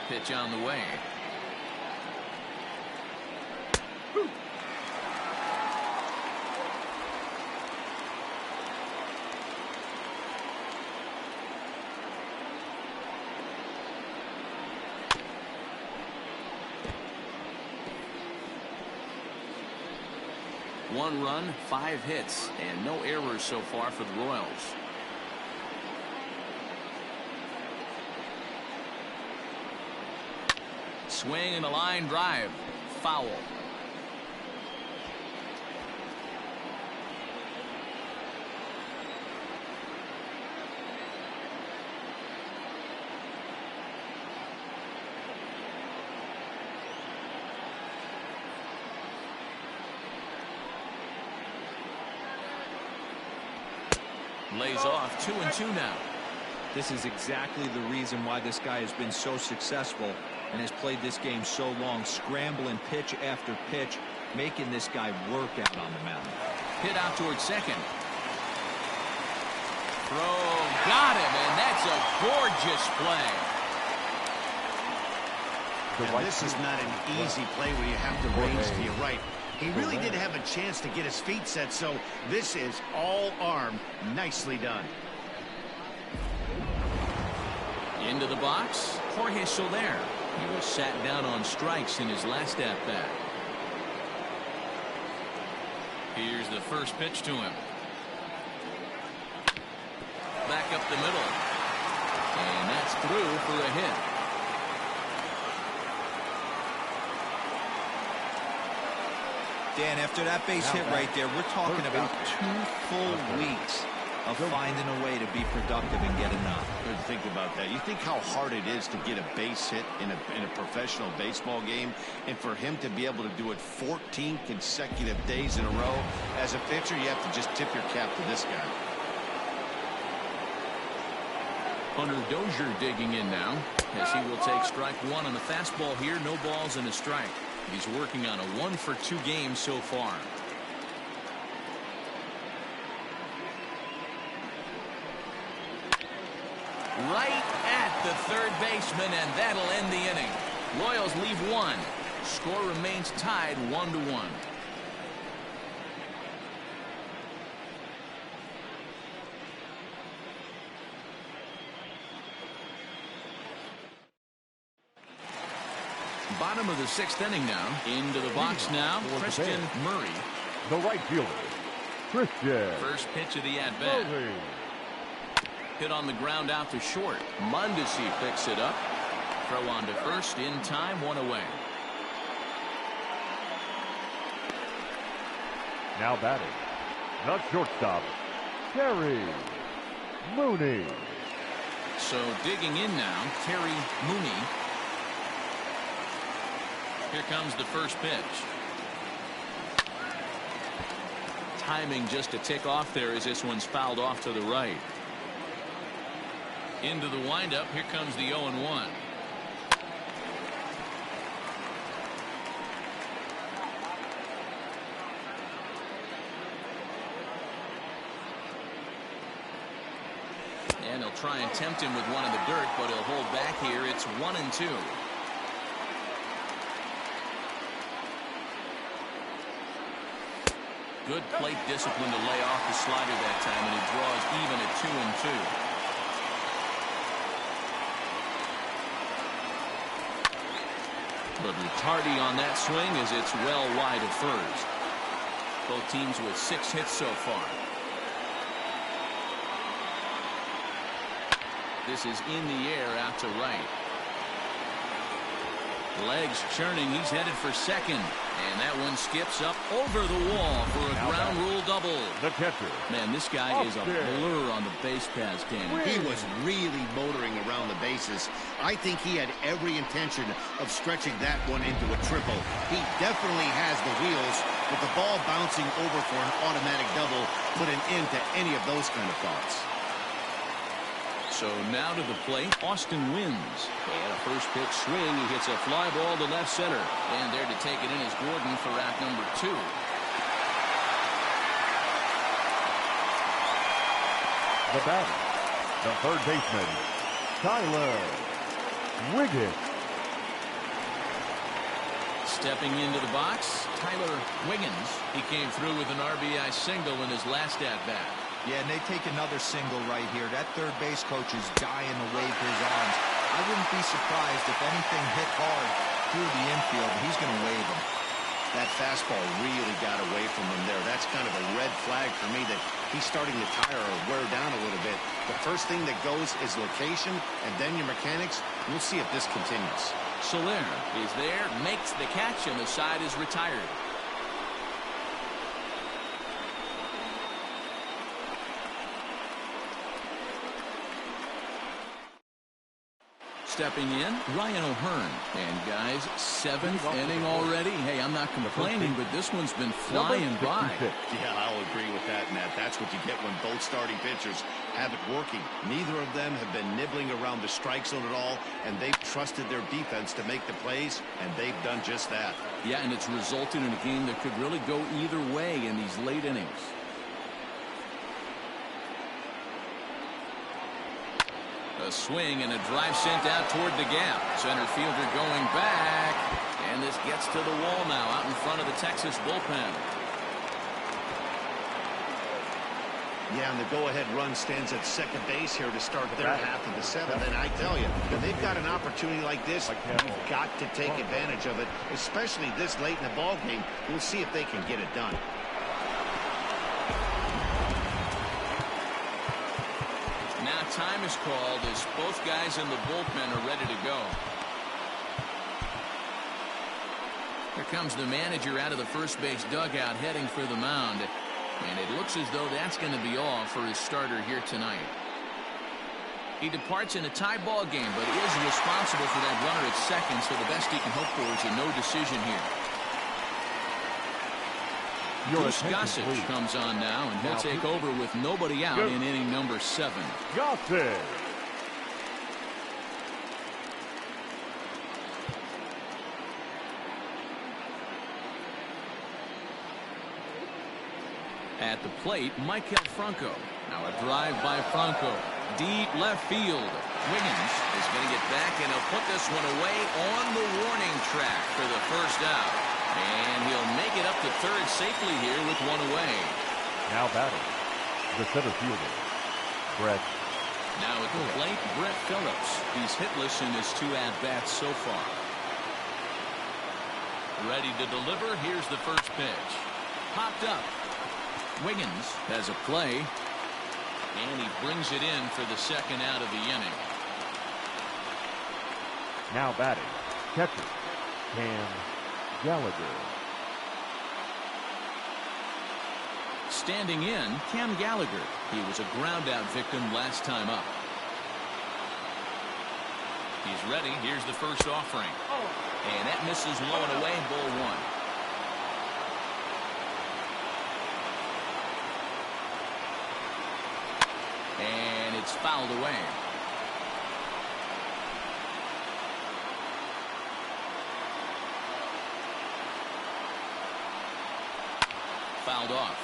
Pitch on the way. One run, 5 hits, and no errors so far for the Royals. Swing and a line drive. Foul. Lays off 2-2 now. This is exactly the reason why this guy has been so successful and has played this game so long, scrambling pitch after pitch, making this guy work out on the mound. Hit out towards second. Throw, got him, and that's a gorgeous play. This is not an easy play when you have to range to your right. He really didn't have a chance to get his feet set, so this is all arm. Nicely done. Into the box, Jorge Soler. He was sat down on strikes in his last at-bat. Here's the first pitch to him. Back up the middle. And that's through for a hit. Dan, after that base hit right there, we're talking about 2 full weeks of finding a way to be productive and get a knock. Think about that. You think how hard it is to get a base hit in a professional baseball game, and for him to be able to do it 14 consecutive days in a row. As a pitcher, you have to just tip your cap to this guy. Hunter Dozier digging in now, as he will take strike 1 on the fastball here. No balls and a strike. He's working on a 1 for 2 game so far. Right at the third baseman, and that'll end the inning. Royals leave 1. Score remains tied 1-1. Bottom of the 6th inning now. Into the box now, Christian Murray. The right fielder, Christian. First pitch of the at-bat. Hit on the ground out to short. Mondesi picks it up. Throw on to first in time, 1 away. Now batting, the shortstop, Terry Mooney. So digging in now, Terry Mooney. Here comes the first pitch. Timing just a tick off there as this one's fouled off to the right. Into the windup. Here comes the 0-1. And he'll try and tempt him with one in the dirt, but he'll hold back here. It's 1-2. Good plate discipline to lay off the slider that time, and he draws even at 2-2. But Ricciardi on that swing as it's well wide of first. Both teams with 6 hits so far. This is in the air out to right. Legs churning. He's headed for second. And that one skips up over the wall for a ground rule double. The catcher. Man, this guy is a blur on the base pass game. He was really motoring around the bases. I think he had every intention of stretching that one into a triple. He definitely has the wheels, but the ball bouncing over for an automatic double put an end to any of those kind of thoughts. So now to the plate, Austin Wins. And a first pitch swing. He hits a fly ball to left center. And there to take it in is Gordon for out number 2. The batter, the third baseman, Tyler Wiggins. Stepping into the box, Tyler Wiggins. He came through with an RBI single in his last at-bat. Yeah, and they take another single right here. That third base coach is dying to wave his arms. I wouldn't be surprised if anything hit hard through the infield. He's going to wave them. That fastball really got away from him there. That's kind of a red flag for me that he's starting to tire or wear down a little bit. The first thing that goes is location and then your mechanics. We'll see if this continues. Soler is there, makes the catch, and the side is retired. Stepping in, Ryan O'Hearn. And guys, 7th inning already. Hey, I'm not complaining, but this one's been flying by. Yeah, I'll agree with that, Matt. That's what you get when both starting pitchers have it working. Neither of them have been nibbling around the strike zone at all, and they've trusted their defense to make the plays, and they've done just that. Yeah, and it's resulted in a game that could really go either way in these late innings. A swing and a drive sent out toward the gap. Center fielder going back. And this gets to the wall now out in front of the Texas bullpen. Yeah, and the go-ahead run stands at second base here to start their half of the 7th. And I tell you, when they've got an opportunity like this, you've got to take advantage of it, especially this late in the ball game. We'll see if they can get it done. Now time is called as both guys in the bullpen are ready to go. Here comes the manager out of the first base dugout heading for the mound. And it looks as though that's going to be all for his starter here tonight. He departs in a tie ball game, but is responsible for that runner at second, so the best he can hope for is a no decision here. Bruce Gossage comes on now, and he'll take over with nobody out in inning number 7. Gossage. At the plate, Maikel Franco. Now a drive by Franco. Deep left field. Wiggins is going to get back, and he'll put this one away on the warning track for the first out. And he'll make it up to third safely here with one away. Now batting, the center fielder, Brett. Now at the plate, Brett Phillips. He's hitless in his 2 at-bats so far. Ready to deliver. Here's the first pitch. Popped up. Wiggins has a play. And he brings it in for the second out of the inning. Now batting, catcher, Cam Gallagher. Standing in, Cam Gallagher. He was a ground-out victim last time up. He's ready. Here's the first offering. And that misses low and away, ball one. And it's fouled away. Fouled off.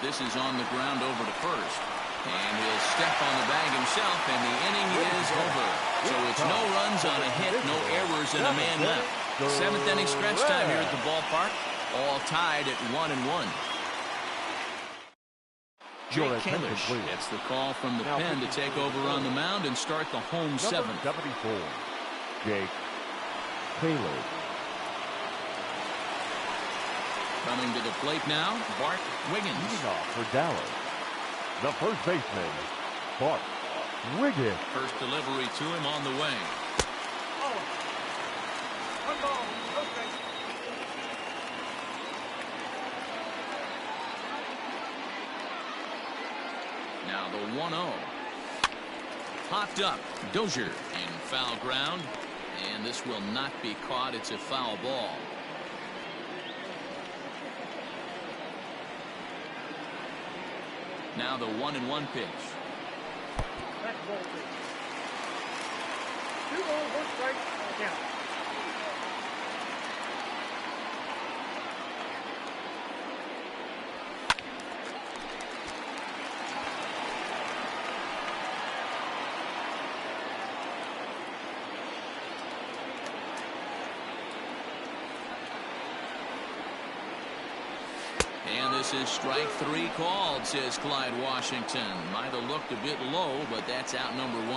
This is on the ground over to first. And he'll step on the bag himself, and the inning is over. So it's no runs on a hit, no errors, and a man left. Seventh inning stretch time here at the ballpark. All tied at 1-1. Jake Kalish gets the call from the pen to take over on the mound and start the home seventh. 74, Jake Kalish. Coming to the plate now, Bart Wiggins. Leading off for Dallas, the first baseman, Bart Wiggins. First delivery to him on the way. One ball. Okay. Now the 1-0. Popped up. Dozier in foul ground. And this will not be caught. It's a foul ball. Now the 1-1 pitch. That's ball two. 2 balls, 1 strike, count. And this is strike 3 called, says Clyde Washington. Might have looked a bit low, but that's out number 1.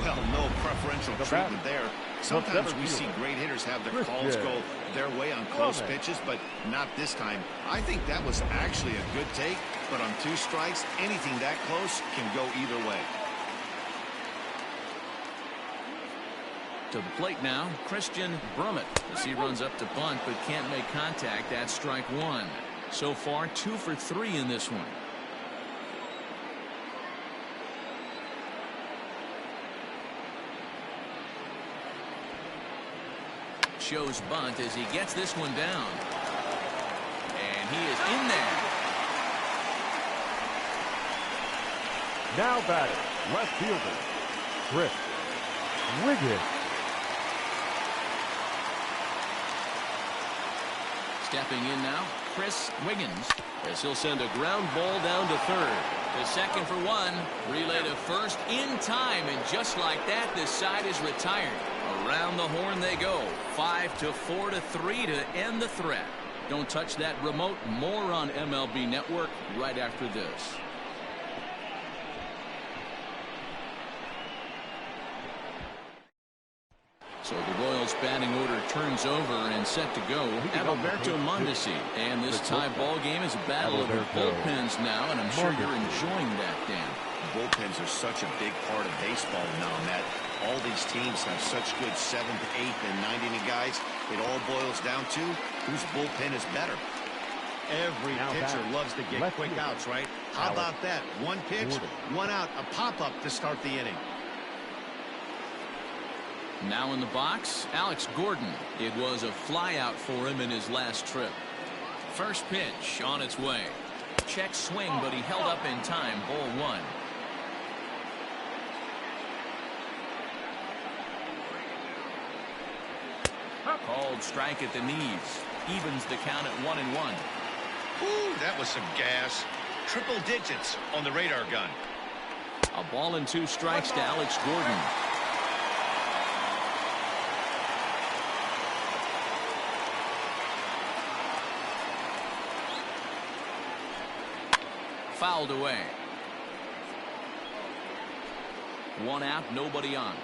Well, no preferential treatment there. Sometimes we see great hitters have their calls go their way on close pitches, but not this time. I think that was actually a good take, but on 2 strikes, anything that close can go either way. To the plate now, Christian Brummett as he runs up to bunt but can't make contact. That's strike 1. So far 2 for 3 in this one. Shows bunt as he gets this one down. And he is in there. Now batting, left fielder, Chris Wiggins. Stepping in now, Chris Wiggins, as he'll send a ground ball down to third. The second for 1, relay to first in time, and just like that, this side is retired. Around the horn they go. 5-4-3 to end the threat. Don't touch that remote. More on MLB Network right after this. So the Royals batting order turns over and set to go. Alberto Mondesi. And this tie ball game is a battle of the bullpens now, and I'm sure you're enjoying that, Dan. Bullpens are such a big part of baseball now, Matt. All these teams have such good 7th, 8th, and 9th inning guys. It all boils down to whose bullpen is better. Every pitcher loves to get quick outs, right? How about that? 1 pitch, 1 out, a pop-up to start the inning. Now in the box, Alex Gordon. It was a flyout for him in his last trip. First pitch on its way. Check swing, but he held up in time. Ball 1. Called strike at the knees. Evens the count at 1-1. Ooh, that was some gas. Triple digits on the radar gun. A ball and 2 strikes to Alex Gordon. Fouled away. 1 out, nobody on.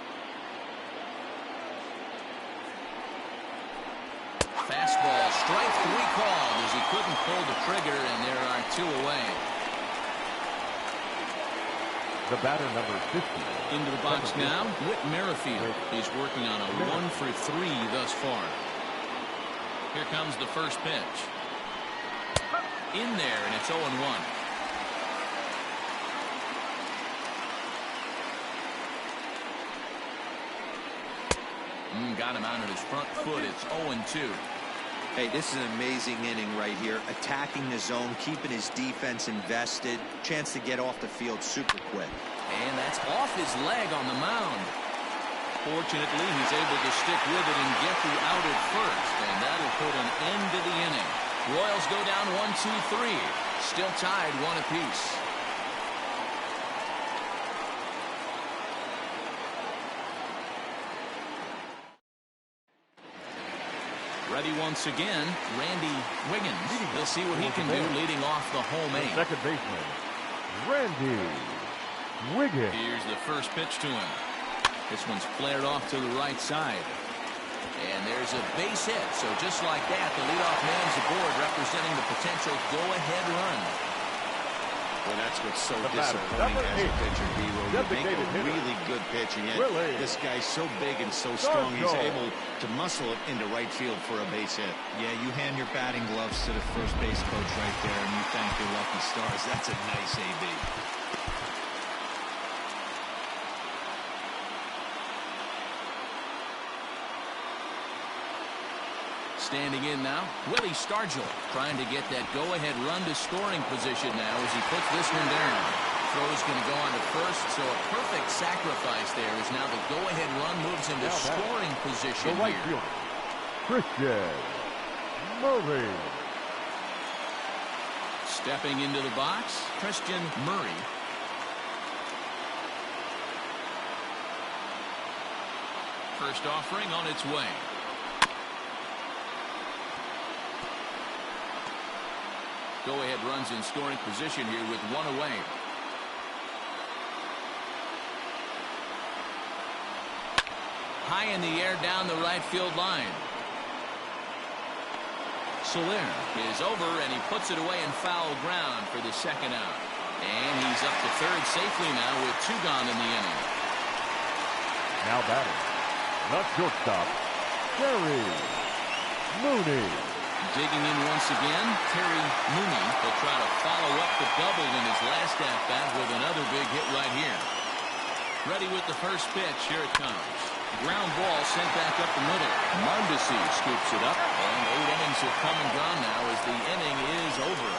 Fastball, strike 3 called as he couldn't pull the trigger, and there are 2 away. The batter, number 50. Into the box now, Whit Merrifield. He's working on a 1 for 3 thus far. Here comes the first pitch. In there, and it's 0-1. Got him out of his front foot. It's 0-2. Hey, this is an amazing inning right here. Attacking the zone, keeping his defense invested. Chance to get off the field super quick. And that's off his leg on the mound. Fortunately, he's able to stick with it and get the out at first. And that'll put an end to the inning. Royals go down 1-2-3. Still tied 1 apiece. Ready once again, Randy Wiggins. We'll see what he can do leading off the home 8. Second baseman, Randy Wiggins. Here's the first pitch to him. This one's flared off to the right side. And there's a base hit. So just like that, the leadoff man's aboard, representing the potential go-ahead run. Well, that's what's so disappointing as a pitcher, D-Roll. You make a really good pitch, and yet this guy's so big and so strong, he's able to muscle it into right field for a base hit. Yeah, you hand your batting gloves to the first base coach right there, and you thank your lucky stars. That's a nice AB. Standing in now, Willie Stargell trying to get that go-ahead run to scoring position now as he puts this one down. Throw's going to go on to first, so a perfect sacrifice there as now the go-ahead run moves into scoring position the right here. fielder, Christian Murray. Stepping into the box, Christian Murray. First offering on its way. Go-ahead runs in scoring position here with 1 away. High in the air down the right field line. Soler is over, and he puts it away in foul ground for the second out. And he's up to third safely now with 2 gone in the inning. Now batting, the shortstop, Terry Mooney. Digging in once again, Terry Mooney will try to follow up the double in his last at-bat with another big hit right here. Ready with the first pitch. Here it comes. Ground ball sent back up the middle. Mondesi scoops it up, and 8 innings have come and gone now as the inning is over.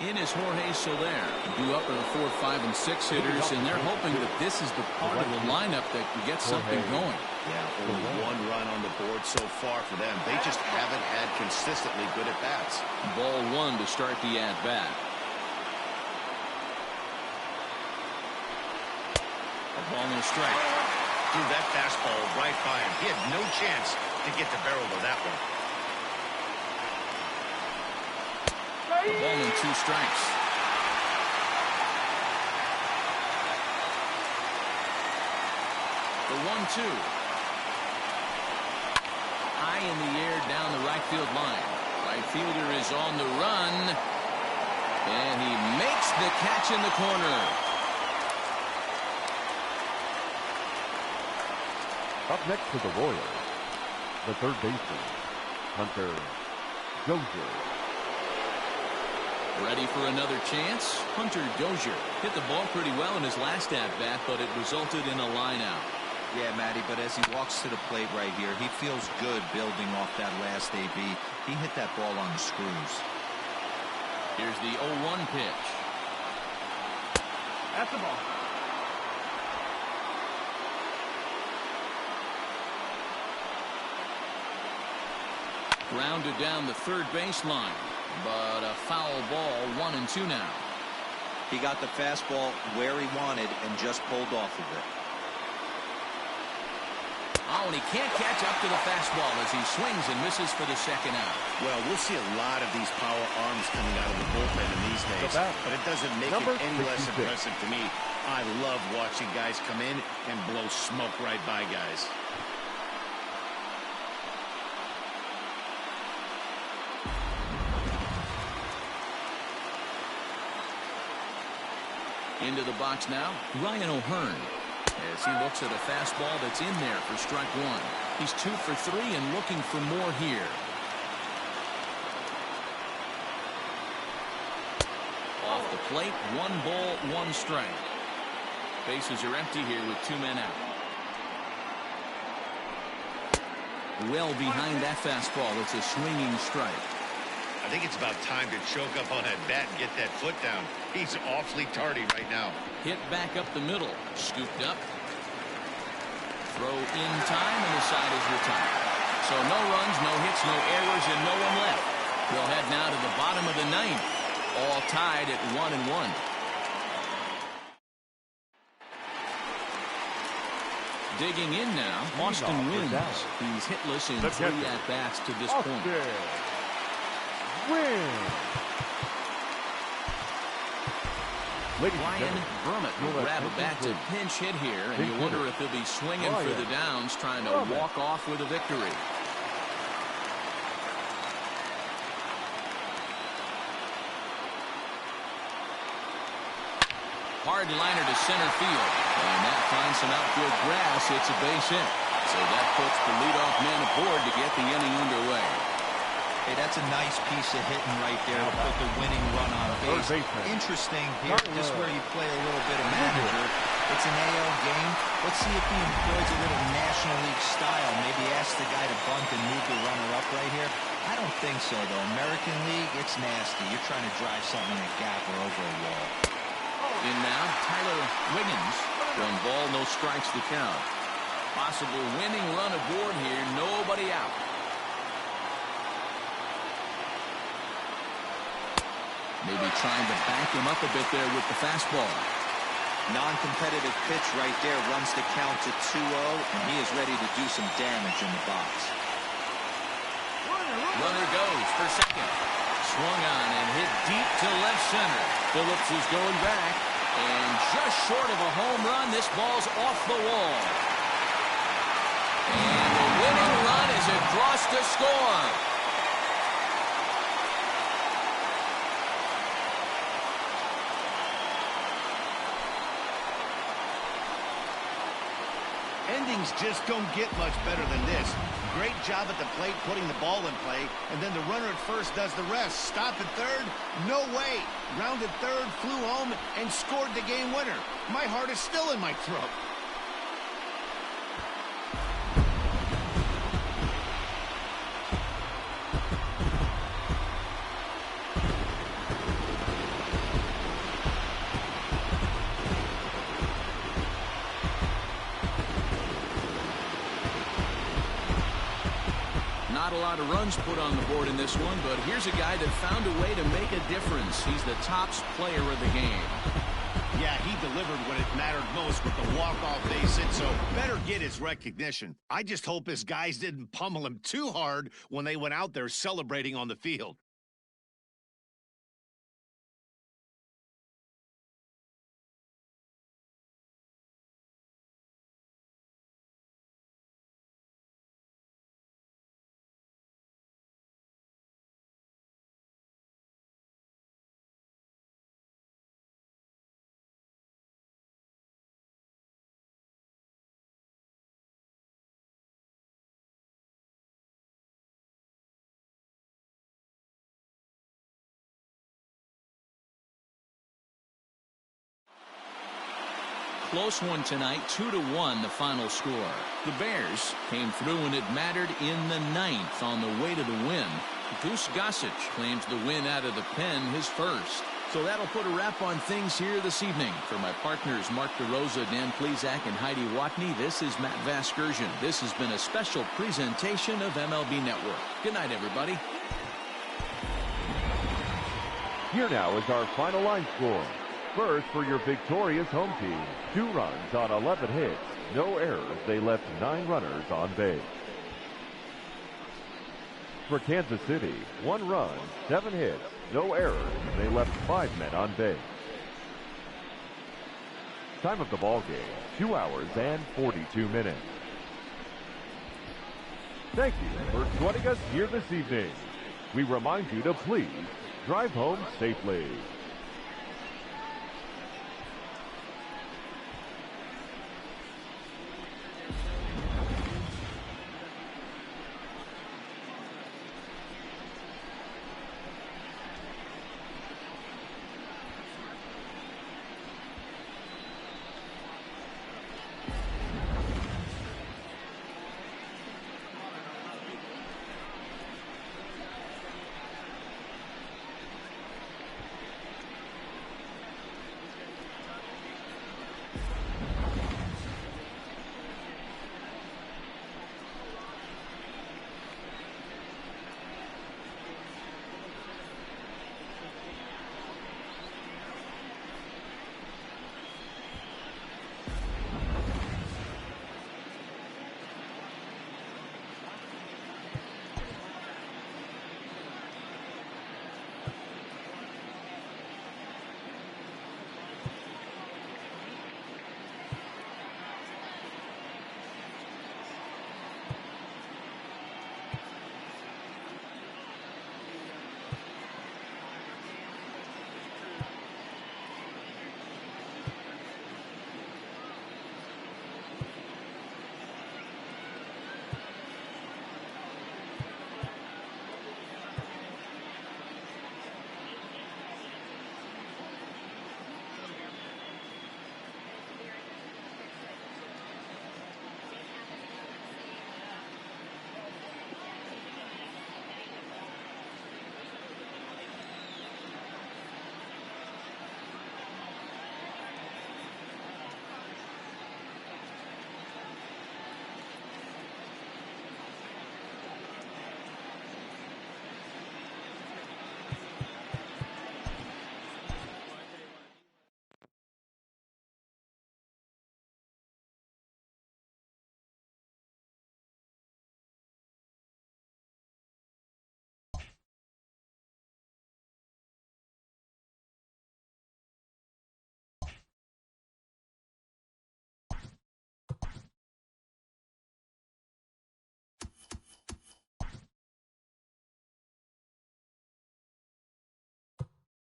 In is Jorge Soler, due up in the 4, 5, and 6 hitters, and they're hoping that this is the part of the lineup that can get something going. Yeah, only 1 run on the board so far for them. They just haven't had consistently good at-bats. Ball 1 to start the at-bat. A ball and a strike. Threw that fastball right by him. He had no chance to get the barrel of that one. A ball and 2 strikes. The 1-2. High in the air down the right field line. Right fielder is on the run. And he makes the catch in the corner. Up next to the Royals, the third baseman, Hunter Dozier. Ready for another chance? Hunter Dozier hit the ball pretty well in his last at-bat, but it resulted in a line-out. Yeah, Matty, but as he walks to the plate right here, he feels good building off that last AB. He hit that ball on the screws. Here's the 0-1 pitch. That's the ball. Grounded down the third baseline, but a foul ball, 1-2 now. He got the fastball where he wanted and just pulled off of it. Oh, and he can't catch up to the fastball as he swings and misses for the second out. Well, we'll see a lot of these power arms coming out of the bullpen in these days, but it doesn't make it any less impressive to me. I love watching guys come in and blow smoke right by guys. Into the box now, Ryan O'Hearn, as he looks at a fastball that's in there for strike one. He's 2 for 3 and looking for more here. Off the plate, 1 ball, 1 strike. Bases are empty here with 2 men out. Well behind that fastball, it's a swinging strike. I think it's about time to choke up on that bat and get that foot down. He's awfully tardy right now. Hit back up the middle. Scooped up. Throw in time, and the side is retired. So no runs, no hits, no errors, and no one left. We'll head now to the bottom of the 9th. All tied at 1-1. Digging in now, Austin Wynns. He's hitless in 3 at-bats to this point. Ryan Brummett will grab a bat to pinch hit here, and you wonder if he'll be swinging for the downs, trying to walk off with a victory. Hard liner to center field, and that finds some outfield grass. It's a base hit, so that puts the leadoff man aboard to get the inning underway. Hey, that's a nice piece of hitting right there to put the winning run on base. Interesting here. This is where you play a little bit of manager. It's an AL game. Let's see if he employs a little National League style. Maybe ask the guy to bunt and move the runner up right here. I don't think so, though. American League, it's nasty. You're trying to drive something in a gap or over a wall. In now, Tyler Wiggins. 1 ball, no strikes to count. Possible winning run aboard here. Nobody out. Maybe trying to back him up a bit there with the fastball. Non-competitive pitch right there. Runs the count to 2-0, and he is ready to do some damage in the box. Runner goes for second. Swung on and hit deep to left center. Phillips is going back, and just short of a home run, this ball's off the wall. And the winning run is across to score. Endings just don't get much better than this. Great job at the plate putting the ball in play, and then the runner at first does the rest. Stop at third? No way. Rounded third, flew home, and scored the game winner. My heart is still in my throat. Not a lot of runs put on the board in this one, but here's a guy that found a way to make a difference. He's the tops player of the game. Yeah, he delivered when it mattered most with the walk-off base hit, so better get his recognition. I just hope his guys didn't pummel him too hard when they went out there celebrating on the field. Close one tonight, 2-1 the final score. The Bears came through when it mattered in the 9th on the way to the win. Goose Gossage claims the win out of the pen, his first. So that'll put a wrap on things here this evening. For my partners Mark DeRosa, Dan Plesac, and Heidi Watney, this is Matt Vasgersian. This has been a special presentation of MLB Network. Good night, everybody. Here now is our final line score. First, for your victorious home team, 2 runs on 11 hits, no errors. They left 9 runners on base. For Kansas City, 1 run, 7 hits, no errors. They left 5 men on base. Time of the ball game, 2 hours and 42 minutes. Thank you for joining us here this evening. We remind you to please drive home safely.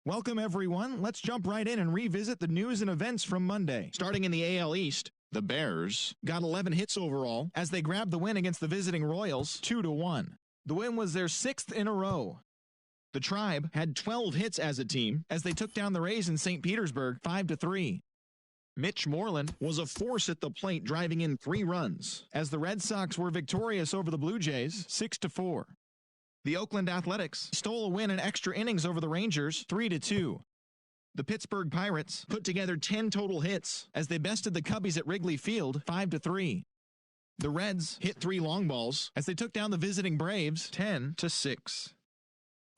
Welcome, everyone. Let's jump right in and revisit the news and events from Monday. Starting in the AL East, the Bears got 11 hits overall as they grabbed the win against the visiting Royals 2-1. The win was their 6th in a row. The Tribe had 12 hits as a team as they took down the Rays in St. Petersburg 5-3. Mitch Moreland was a force at the plate, driving in 3 runs as the Red Sox were victorious over the Blue Jays 6-4. The Oakland Athletics stole a win in extra innings over the Rangers 3-2. The Pittsburgh Pirates put together 10 total hits as they bested the Cubbies at Wrigley Field 5-3. The Reds hit 3 long balls as they took down the visiting Braves 10-6.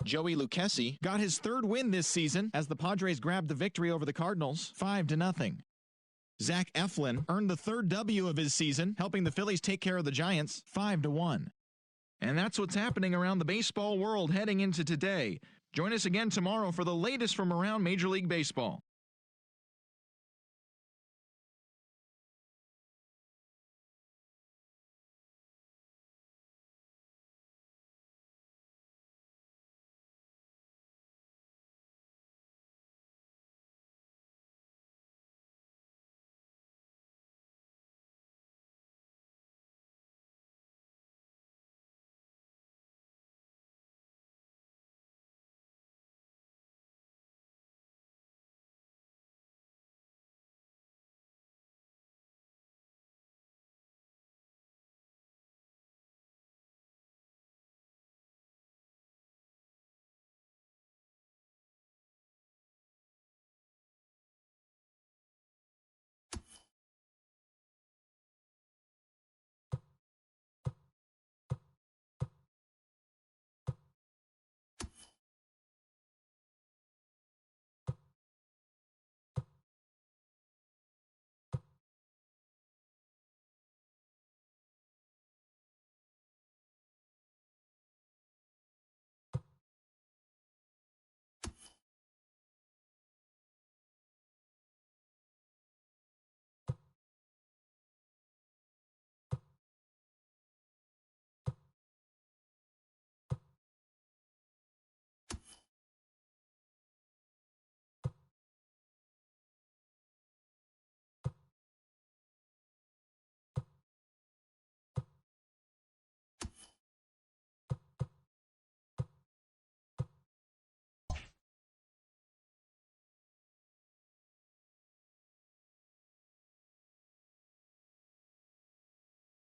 Joey Lucchesi got his 3rd win this season as the Padres grabbed the victory over the Cardinals 5-0. Zach Eflin earned the 3rd W of his season, helping the Phillies take care of the Giants 5-1. And that's what's happening around the baseball world heading into today. Join us again tomorrow for the latest from around Major League Baseball.